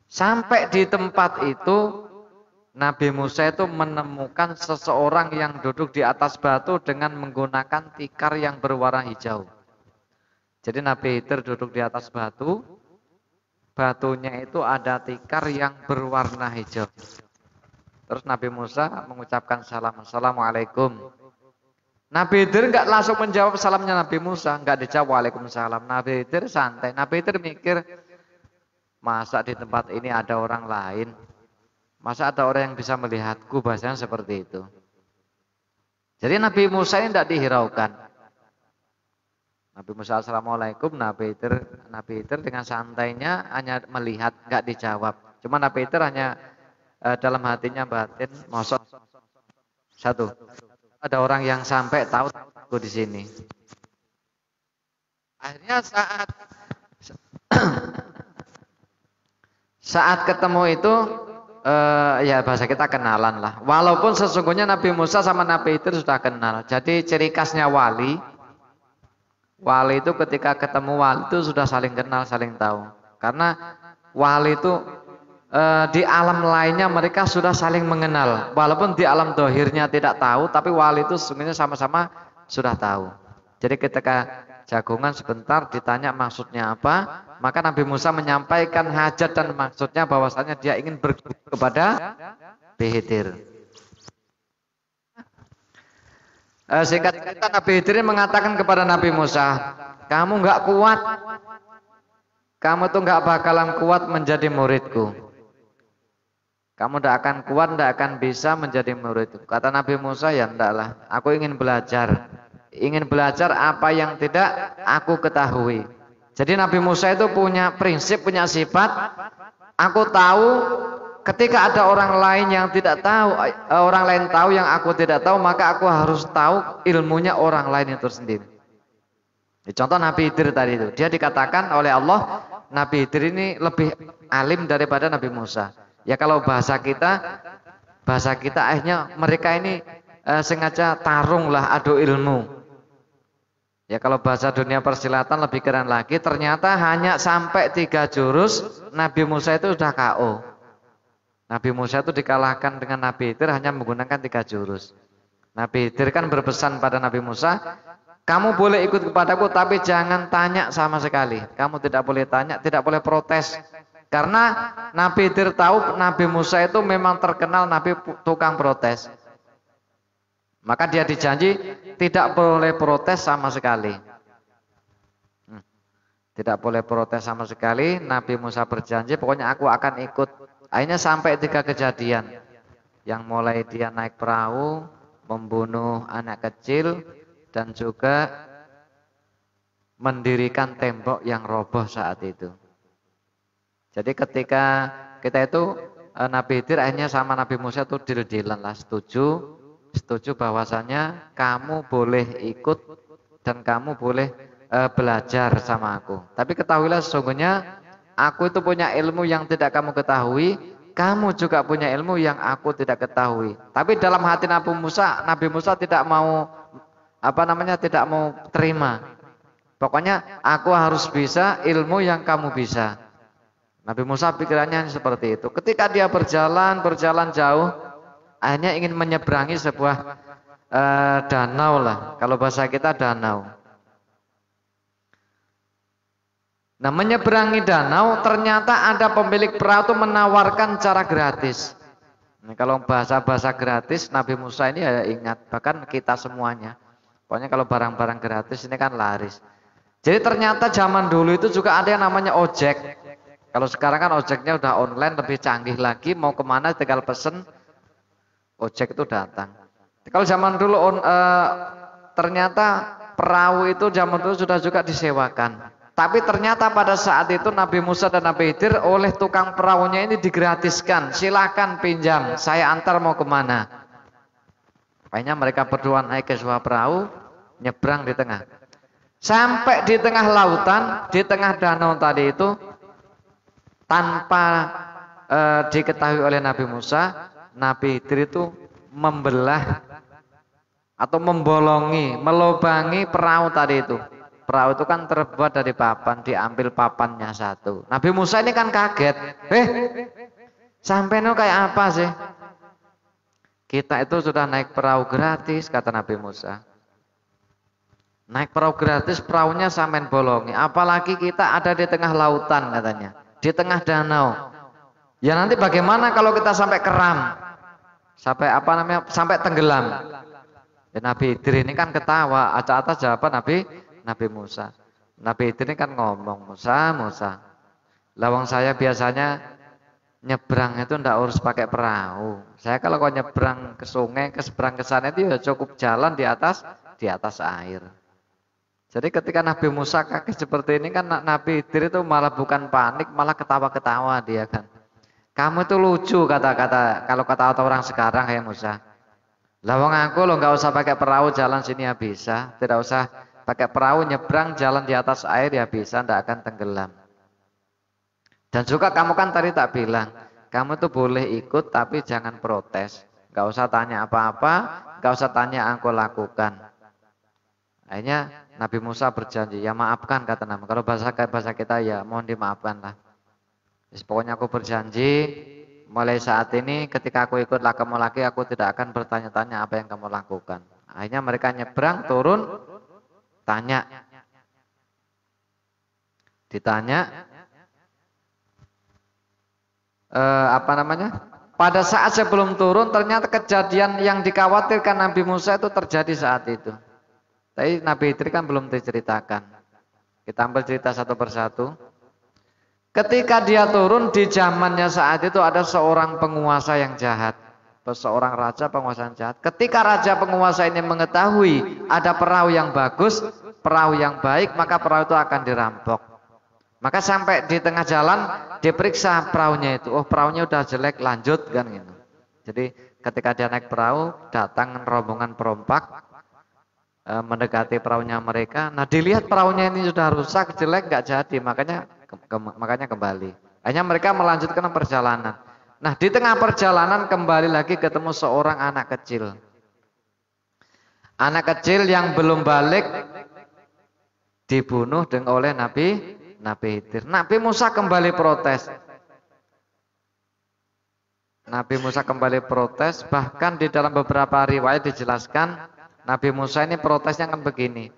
Sampai di tempat itu, Nabi Musa itu menemukan seseorang yang duduk di atas batu dengan menggunakan tikar yang berwarna hijau. Jadi Nabi Khidir duduk di atas batu, batunya itu ada tikar yang berwarna hijau. Terus Nabi Musa mengucapkan salam, Assalamualaikum. Nabi Khidir enggak langsung menjawab salamnya Nabi Musa, enggak dijawab Waalaikumsalam. Nabi Khidir santai. Nabi Khidir mikir, masa di tempat ini ada orang lain? Masa ada orang yang bisa melihatku, bahasanya seperti itu. Jadi Nabi Musa ini tidak dihiraukan. Nabi Musa Assalamualaikum, Nabi Khidir dengan santainya hanya melihat, enggak dijawab. Cuma Nabi Khidir hanya dalam hatinya batin, mosok satu. Ada orang yang sampai tahu aku di sini. Akhirnya saat ketemu itu ya bahasa kita kenalan lah. Walaupun sesungguhnya Nabi Musa sama Nabi Khidir sudah kenal. Jadi ciri khasnya wali itu ketika ketemu wali itu sudah saling kenal, saling tahu. Karena wali itu di alam lainnya mereka sudah saling mengenal. Walaupun di alam dohirnya tidak tahu, tapi wali itu sesungguhnya sama-sama sudah tahu. Jadi ketika jagungan sebentar ditanya maksudnya apa, maka Nabi Musa menyampaikan hajat dan maksudnya bahwasanya dia ingin berguru kepada Khidir. Singkat cerita Nabi Khidir mengatakan kepada Nabi Musa, kamu nggak kuat, kamu tuh nggak bakalan kuat menjadi muridku. Kamu tidak akan kuat, tidak akan bisa menjadi muridku. Kata Nabi Musa, ya ndaklah, aku ingin belajar. Ingin belajar apa yang tidak aku ketahui. Jadi Nabi Musa itu punya prinsip, punya sifat. Aku tahu ketika ada orang lain yang tidak tahu, orang lain tahu yang aku tidak tahu, maka aku harus tahu ilmunya orang lain itu sendiri. Contoh Nabi Khidir tadi itu, dia dikatakan oleh Allah, Nabi Khidir ini lebih alim daripada Nabi Musa. Ya kalau bahasa kita akhirnya mereka ini sengaja tarung lah adu ilmu. Ya kalau bahasa dunia persilatan lebih keren lagi, ternyata hanya sampai 3 jurus Nabi Musa itu sudah KO. Nabi Musa itu dikalahkan dengan Nabi Khidir hanya menggunakan 3 jurus. Nabi Khidir kan berpesan pada Nabi Musa, kamu boleh ikut kepadaku tapi jangan tanya sama sekali. Kamu tidak boleh tanya, tidak boleh protes. Karena Nabi Khidir tahu Nabi Musa itu memang terkenal Nabi tukang protes. Maka dia dijanji tidak boleh protes sama sekali. Tidak boleh protes sama sekali. Nabi Musa berjanji pokoknya aku akan ikut. Akhirnya sampai 3 kejadian. Yang mulai dia naik perahu, membunuh anak kecil, dan juga mendirikan tembok yang roboh saat itu. Jadi ketika kita itu Nabi Khidir akhirnya sama Nabi Musa itu deal-dealan lah, setuju bahwasanya kamu boleh ikut dan kamu boleh belajar sama aku. Tapi ketahuilah sesungguhnya aku itu punya ilmu yang tidak kamu ketahui, kamu juga punya ilmu yang aku tidak ketahui. Tapi dalam hati Nabi Musa tidak mau tidak mau terima. Pokoknya aku harus bisa ilmu yang kamu bisa. Nabi Musa pikirannya seperti itu. Ketika dia berjalan jauh, akhirnya ingin menyeberangi sebuah danau lah. Kalau bahasa kita danau. Nah menyeberangi danau, ternyata ada pemilik perahu itu menawarkan cara gratis. Nah, kalau bahasa gratis, Nabi Musa ini ya ingat, bahkan kita semuanya. Pokoknya kalau barang-barang gratis ini kan laris. Jadi ternyata zaman dulu itu juga ada yang namanya ojek. Kalau sekarang kan ojeknya udah online, lebih canggih lagi, mau kemana tinggal pesen, ojek itu datang. Kalau zaman dulu ternyata perahu itu zaman dulu sudah juga disewakan. Tapi ternyata pada saat itu Nabi Musa dan Nabi Khidir oleh tukang perahunya ini digratiskan. Silakan pinjam, saya antar mau kemana. Akhirnya mereka berdua naik ke sebuah perahu, nyebrang di tengah. Sampai di tengah lautan, di tengah danau tadi itu, tanpa diketahui oleh Nabi Musa, Nabi Khidir itu membelah atau membolongi, melubangi perahu tadi itu. Perahu itu kan terbuat dari papan, diambil papannya satu. Nabi Musa ini kan kaget. Sampai nu kayak apa sih? Kita itu sudah naik perahu gratis, kata Nabi Musa. Naik perahu gratis, perahunya sampean bolongi. Apalagi kita ada di tengah lautan katanya. Di tengah danau. Ya nanti bagaimana kalau kita sampai keram? Sampai tenggelam. Ya, Nabi Khidir ini kan ketawa, atas jawaban Nabi Musa. Nabi Khidir ini kan ngomong, Musa. Lawang saya biasanya nyebrang itu ndak harus pakai perahu. Saya kalau nyebrang ke sungai, ke seberang ke sana itu ya cukup jalan di atas air. Jadi ketika Nabi Musa kaget seperti ini kan Nabi Khidir itu malah bukan panik, malah ketawa-ketawa dia kan. Kamu itu lucu kalau kata orang sekarang kayak Musa. Lawang aku lo nggak usah pakai perahu jalan sini ya bisa, tidak usah pakai perahu nyebrang jalan di atas air ya bisa, ndak akan tenggelam. Dan juga kamu kan tadi tak bilang, kamu tuh boleh ikut tapi jangan protes, nggak usah tanya apa-apa, nggak usah tanya aku lakukan. Akhirnya Nabi Musa berjanji, ya maafkan kata Nabi. Kalau bahasa kita ya mohon dimaafkan lah. Pokoknya aku berjanji mulai saat ini ketika aku ikutlah kamu lagi aku tidak akan bertanya-tanya apa yang kamu lakukan. Akhirnya mereka nyebrang, turun, tanya. Ditanya pada saat sebelum turun ternyata kejadian yang dikhawatirkan Nabi Musa itu terjadi saat itu. Tapi Nabi Khidir kan belum diceritakan. Kita ambil cerita satu persatu. Ketika dia turun di zamannya saat itu ada seorang penguasa yang jahat. Seorang raja penguasa yang jahat. Ketika raja penguasa ini mengetahui ada perahu yang bagus, perahu yang baik, maka perahu itu akan dirampok. Maka sampai di tengah jalan diperiksa perahunya itu. Oh, perahunya udah jelek, lanjut kan gitu. Jadi ketika dia naik perahu, datang rombongan perompak mendekati perahunya mereka. Nah, dilihat perahunya ini sudah rusak, jelek, nggak jadi, makanya kembali. Hanya mereka melanjutkan perjalanan. Nah, di tengah perjalanan kembali lagi ketemu seorang anak kecil. Anak kecil yang belum balik dibunuh oleh Nabi Khidir. Nabi Musa kembali protes. Nabi Musa kembali protes, bahkan di dalam beberapa riwayat dijelaskan Nabi Musa ini protesnya kan begini.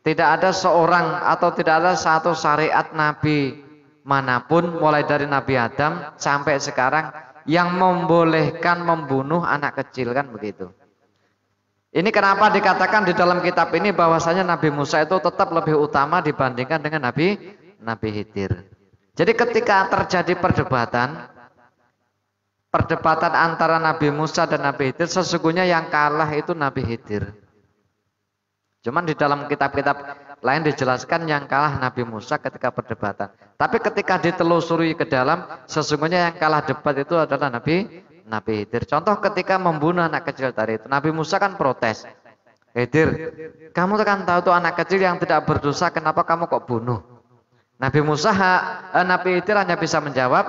Tidak ada seorang atau tidak ada satu syariat Nabi manapun mulai dari Nabi Adam sampai sekarang yang membolehkan membunuh anak kecil, kan begitu. Ini kenapa dikatakan di dalam kitab ini bahwasanya Nabi Musa itu tetap lebih utama dibandingkan dengan Nabi Khidir. Jadi ketika terjadi perdebatan antara Nabi Musa dan Nabi Khidir, sesungguhnya yang kalah itu Nabi Khidir. Cuman di dalam kitab-kitab lain dijelaskan yang kalah Nabi Musa ketika perdebatan. Tapi ketika ditelusuri ke dalam, sesungguhnya yang kalah debat itu adalah Nabi Khidir. Contoh ketika membunuh anak kecil tadi itu, Nabi Musa kan protes. Khidir, kamu kan tahu tuh anak kecil yang tidak berdosa, kenapa kamu kok bunuh? Nabi Khidir hanya bisa menjawab,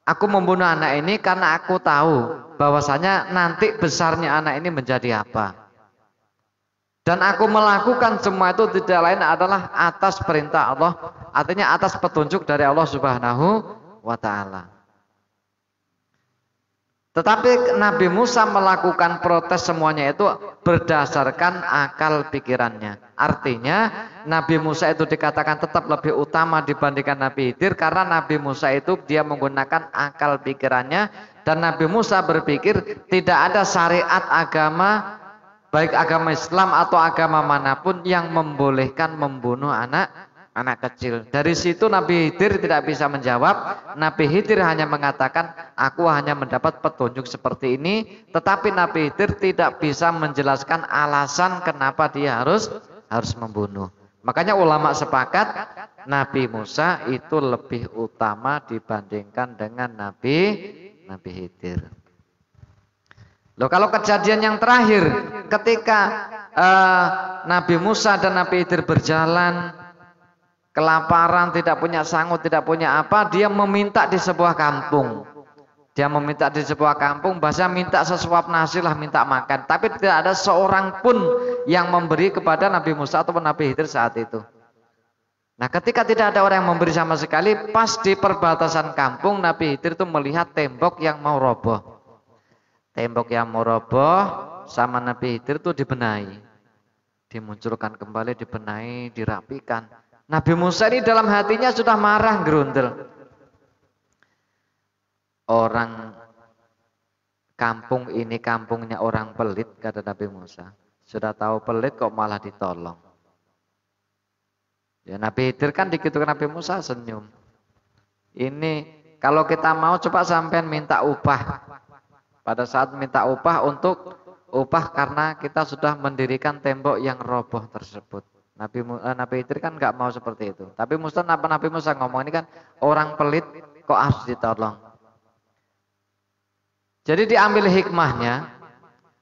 aku membunuh anak ini karena aku tahu bahwasanya nanti besarnya anak ini menjadi apa. Dan aku melakukan semua itu tidak lain adalah atas perintah Allah, artinya atas petunjuk dari Allah Subhanahu wa Ta'ala. Tetapi Nabi Musa melakukan protes semuanya itu berdasarkan akal pikirannya. Artinya Nabi Musa itu dikatakan tetap lebih utama dibandingkan Nabi Khidir karena Nabi Musa itu dia menggunakan akal pikirannya, dan Nabi Musa berpikir tidak ada syariat agama, baik agama Islam atau agama manapun yang membolehkan membunuh anak kecil. Dari situ Nabi Khidir tidak bisa menjawab. Nabi Khidir hanya mengatakan, aku hanya mendapat petunjuk seperti ini. Tetapi Nabi Khidir tidak bisa menjelaskan alasan kenapa dia harus membunuh. Makanya ulama sepakat Nabi Musa itu lebih utama dibandingkan dengan Nabi Khidir. Loh, kalau kejadian yang terakhir ketika Nabi Musa dan Nabi Khidir berjalan kelaparan, tidak punya sangut, tidak punya apa, dia meminta di sebuah kampung. Dia meminta di sebuah kampung, bahasa minta sesuap nasi lah, minta makan. Tapi tidak ada seorang pun yang memberi kepada Nabi Musa ataupun Nabi Khidir saat itu. Nah, ketika tidak ada orang yang memberi sama sekali, pas di perbatasan kampung, Nabi Khidir itu melihat tembok yang mau roboh. Tembok yang mau roboh sama Nabi Khidir itu dibenahi. Dimunculkan kembali, dibenahi, dirapikan. Nabi Musa ini dalam hatinya sudah marah, gerundel. Orang kampung ini kampungnya orang pelit, kata Nabi Musa. Sudah tahu pelit kok malah ditolong. Ya, Nabi Khidir kan dikitukan Nabi Musa senyum. Ini kalau kita mau coba sampean minta upah. Pada saat minta upah untuk upah karena kita sudah mendirikan tembok yang roboh tersebut. Nabi Khidir kan nggak mau seperti itu. Tapi Nabi Musa ngomong ini kan orang pelit kok harus ditolong. Jadi diambil hikmahnya,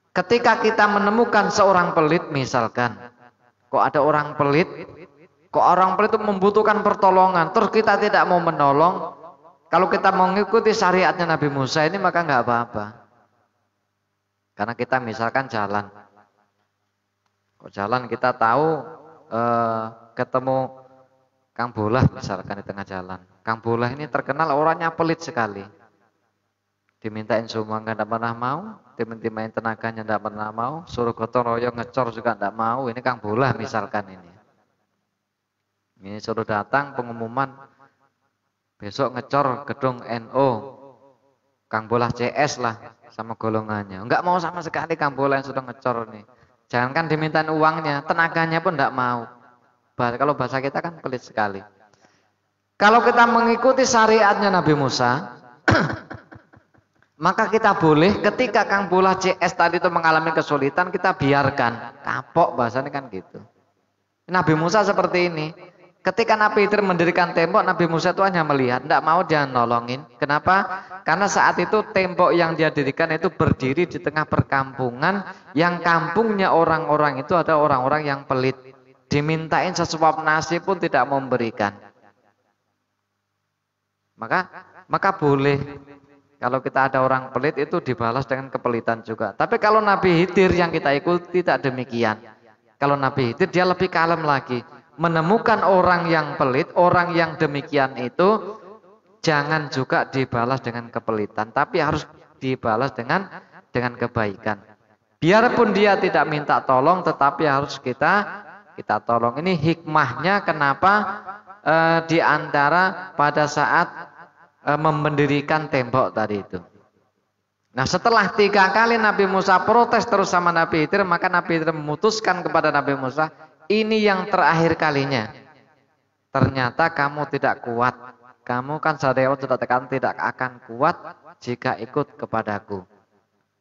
ketika kita menemukan seorang pelit misalkan, kok ada orang pelit, kok orang pelit itu membutuhkan pertolongan, terus kita tidak mau menolong, kalau kita mau mengikuti syariatnya Nabi Musa ini maka nggak apa-apa. Karena kita misalkan jalan, kok jalan kita tahu ketemu Kang Bolah misalkan di tengah jalan. Kang Bolah ini terkenal orangnya pelit sekali. Dimintain sumbangan nggak pernah mau, dimintain tenaganya nggak pernah mau, suruh gotong royong ngecor juga nggak mau. Ini Kang Bolah misalkan ini. Ini suruh datang pengumuman besok ngecor gedung NO, Kang Bolah CS lah sama golongannya. Nggak mau sama sekali Kang Bolah yang sudah ngecor nih. Jangankan dimintain uangnya, tenaganya pun nggak mau. Kalau bahasa kita kan pelit sekali. Kalau kita mengikuti syariatnya Nabi Musa, maka kita boleh ketika Kang Bolah CS tadi itu mengalami kesulitan, kita biarkan. Kapok bahasanya kan gitu. Nabi Musa seperti ini. Ketika Nabi Khidir mendirikan tembok, Nabi Musa itu hanya melihat, tidak mau dia nolongin. Kenapa? Karena saat itu tembok yang dia dirikan itu berdiri di tengah perkampungan, yang kampungnya orang-orang itu ada orang-orang yang pelit. Dimintain sesuap nasi pun tidak memberikan. Maka boleh kalau kita ada orang pelit itu dibalas dengan kepelitan juga. Tapi kalau Nabi Khidir yang kita ikuti tidak demikian. Kalau Nabi Khidir dia lebih kalem lagi. Menemukan orang yang pelit, orang yang demikian itu jangan juga dibalas dengan kepelitan, tapi harus dibalas dengan kebaikan. Biarpun dia tidak minta tolong, tetapi harus kita tolong. Ini hikmahnya kenapa di antara pada saat mendirikan tembok tadi itu. Nah, setelah 3 kali Nabi Musa protes terus sama Nabi Khidir, maka Nabi Khidir memutuskan kepada Nabi Musa, ini yang terakhir kalinya. Ternyata kamu tidak kuat. Kamu kan sadar tidak akan kuat jika ikut kepadaku.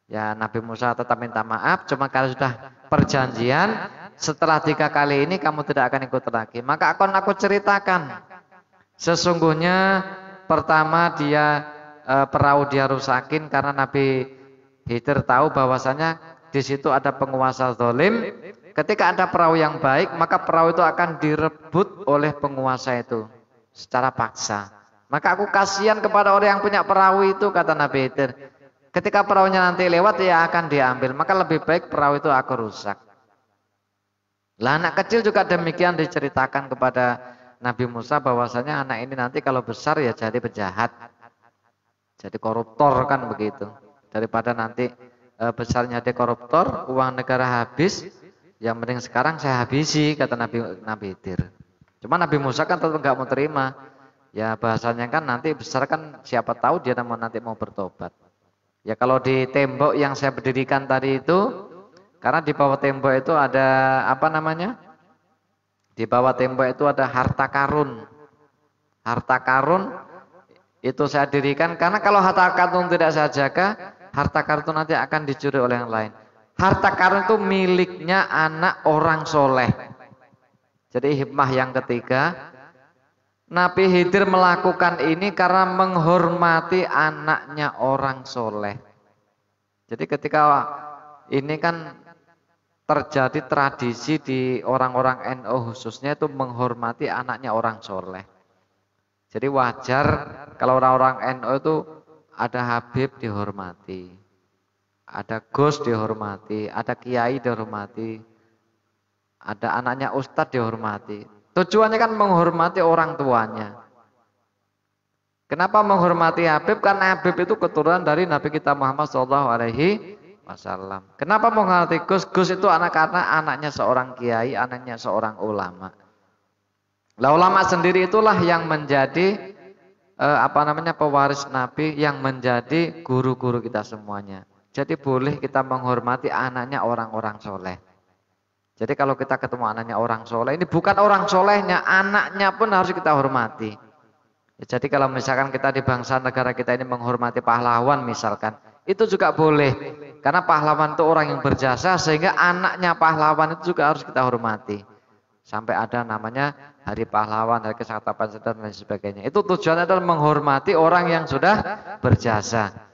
Ya, Nabi Musa tetap minta maaf, cuma kalau sudah perjanjian, setelah 3 kali ini kamu tidak akan ikut lagi. Maka akan aku ceritakan. Sesungguhnya pertama dia perahu dia rusakin karena Nabi Khidir tahu bahwasanya di situ ada penguasa zalim. Ketika ada perahu yang baik, maka perahu itu akan direbut oleh penguasa itu secara paksa. Maka aku kasihan kepada orang yang punya perahu itu, kata Nabi Khidir. Ketika perahunya nanti lewat, ya akan diambil. Maka lebih baik perahu itu aku rusak. Lah anak kecil juga demikian diceritakan kepada Nabi Musa bahwasanya anak ini nanti kalau besar ya jadi penjahat, jadi koruptor kan begitu. Daripada nanti besarnya dia koruptor, uang negara habis. Yang penting sekarang saya habisi, kata Nabi Khidir. Cuma Nabi Musa kan tetap nggak mau terima. Ya bahasanya kan nanti besar kan siapa tahu dia nanti mau bertobat. Ya kalau di tembok yang saya berdirikan tadi itu, karena di bawah tembok itu ada apa namanya? Di bawah tembok itu ada harta karun. Harta karun itu saya dirikan karena kalau harta karun tidak saya jaga, harta karun nanti akan dicuri oleh yang lain. Harta karun itu miliknya anak orang soleh. Jadi hikmah yang ketiga, Nabi Khidir melakukan ini karena menghormati anaknya orang soleh. Jadi ketika ini kan terjadi tradisi di orang-orang NU khususnya itu menghormati anaknya orang soleh. Jadi wajar kalau orang-orang NU itu ada Habib dihormati. Ada Gus dihormati, ada Kiai dihormati, ada anaknya Ustadz dihormati. Tujuannya kan menghormati orang tuanya. Kenapa menghormati Habib? Karena Habib itu keturunan dari Nabi kita Muhammad SAW. Kenapa menghormati Gus? Gus itu karena anaknya seorang Kiai, anaknya seorang ulama. Lah ulama sendiri itulah yang menjadi pewaris Nabi, yang menjadi guru-guru kita semuanya. Jadi boleh kita menghormati anaknya orang-orang soleh. Jadi kalau kita ketemu anaknya orang soleh, ini bukan orang solehnya, anaknya pun harus kita hormati. Jadi kalau misalkan kita di bangsa negara kita ini menghormati pahlawan misalkan, itu juga boleh. Karena pahlawan itu orang yang berjasa, sehingga anaknya pahlawan itu juga harus kita hormati. Sampai ada namanya Hari Pahlawan, Hari Kesaktian dan lain sebagainya. Itu tujuannya adalah menghormati orang yang sudah berjasa.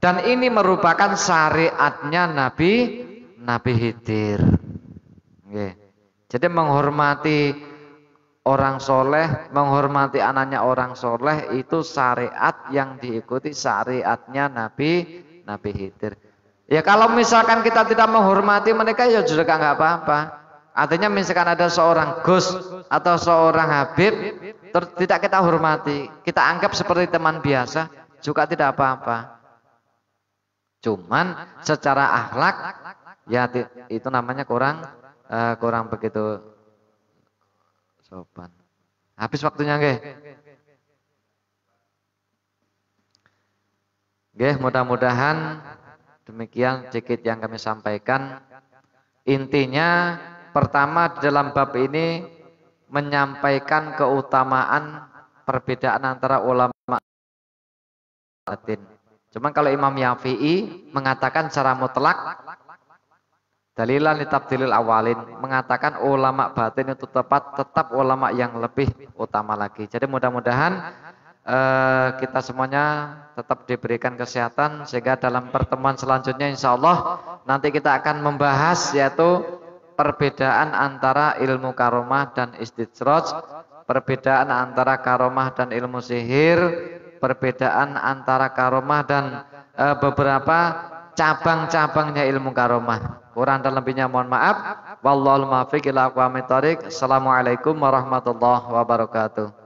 Dan ini merupakan syariatnya Nabi Khidir. Jadi menghormati orang soleh, menghormati anaknya orang soleh itu syariat yang diikuti, syariatnya Nabi Khidir. Ya kalau misalkan kita tidak menghormati mereka ya juga nggak apa-apa. Artinya misalkan ada seorang Gus atau seorang Habib tidak kita hormati, kita anggap seperti teman biasa, juga tidak apa-apa. Cuman secara akhlak ya itu namanya kurang begitu sopan. Habis waktunya nggih. Nggih, mudah-mudahan demikian sedikit yang kami sampaikan. Intinya pertama dalam bab ini menyampaikan keutamaan perbedaan antara ulama batin. Cuman kalau Imam Syafi'i mengatakan secara mutlak dalilan li tabdilil awalin, mengatakan ulama batin itu tetap ulama yang lebih utama lagi. Jadi mudah-mudahan kita semuanya tetap diberikan kesehatan sehingga dalam pertemuan selanjutnya insya Allah nanti kita akan membahas yaitu perbedaan antara ilmu karomah dan istidroj, perbedaan antara karomah dan ilmu sihir, perbedaan antara karomah dan beberapa cabang-cabangnya ilmu karomah. Kurang dan lebihnya mohon maaf. Wallahul muwaffiq ila aqwamit thoriq. Assalamualaikum warahmatullahi wabarakatuh.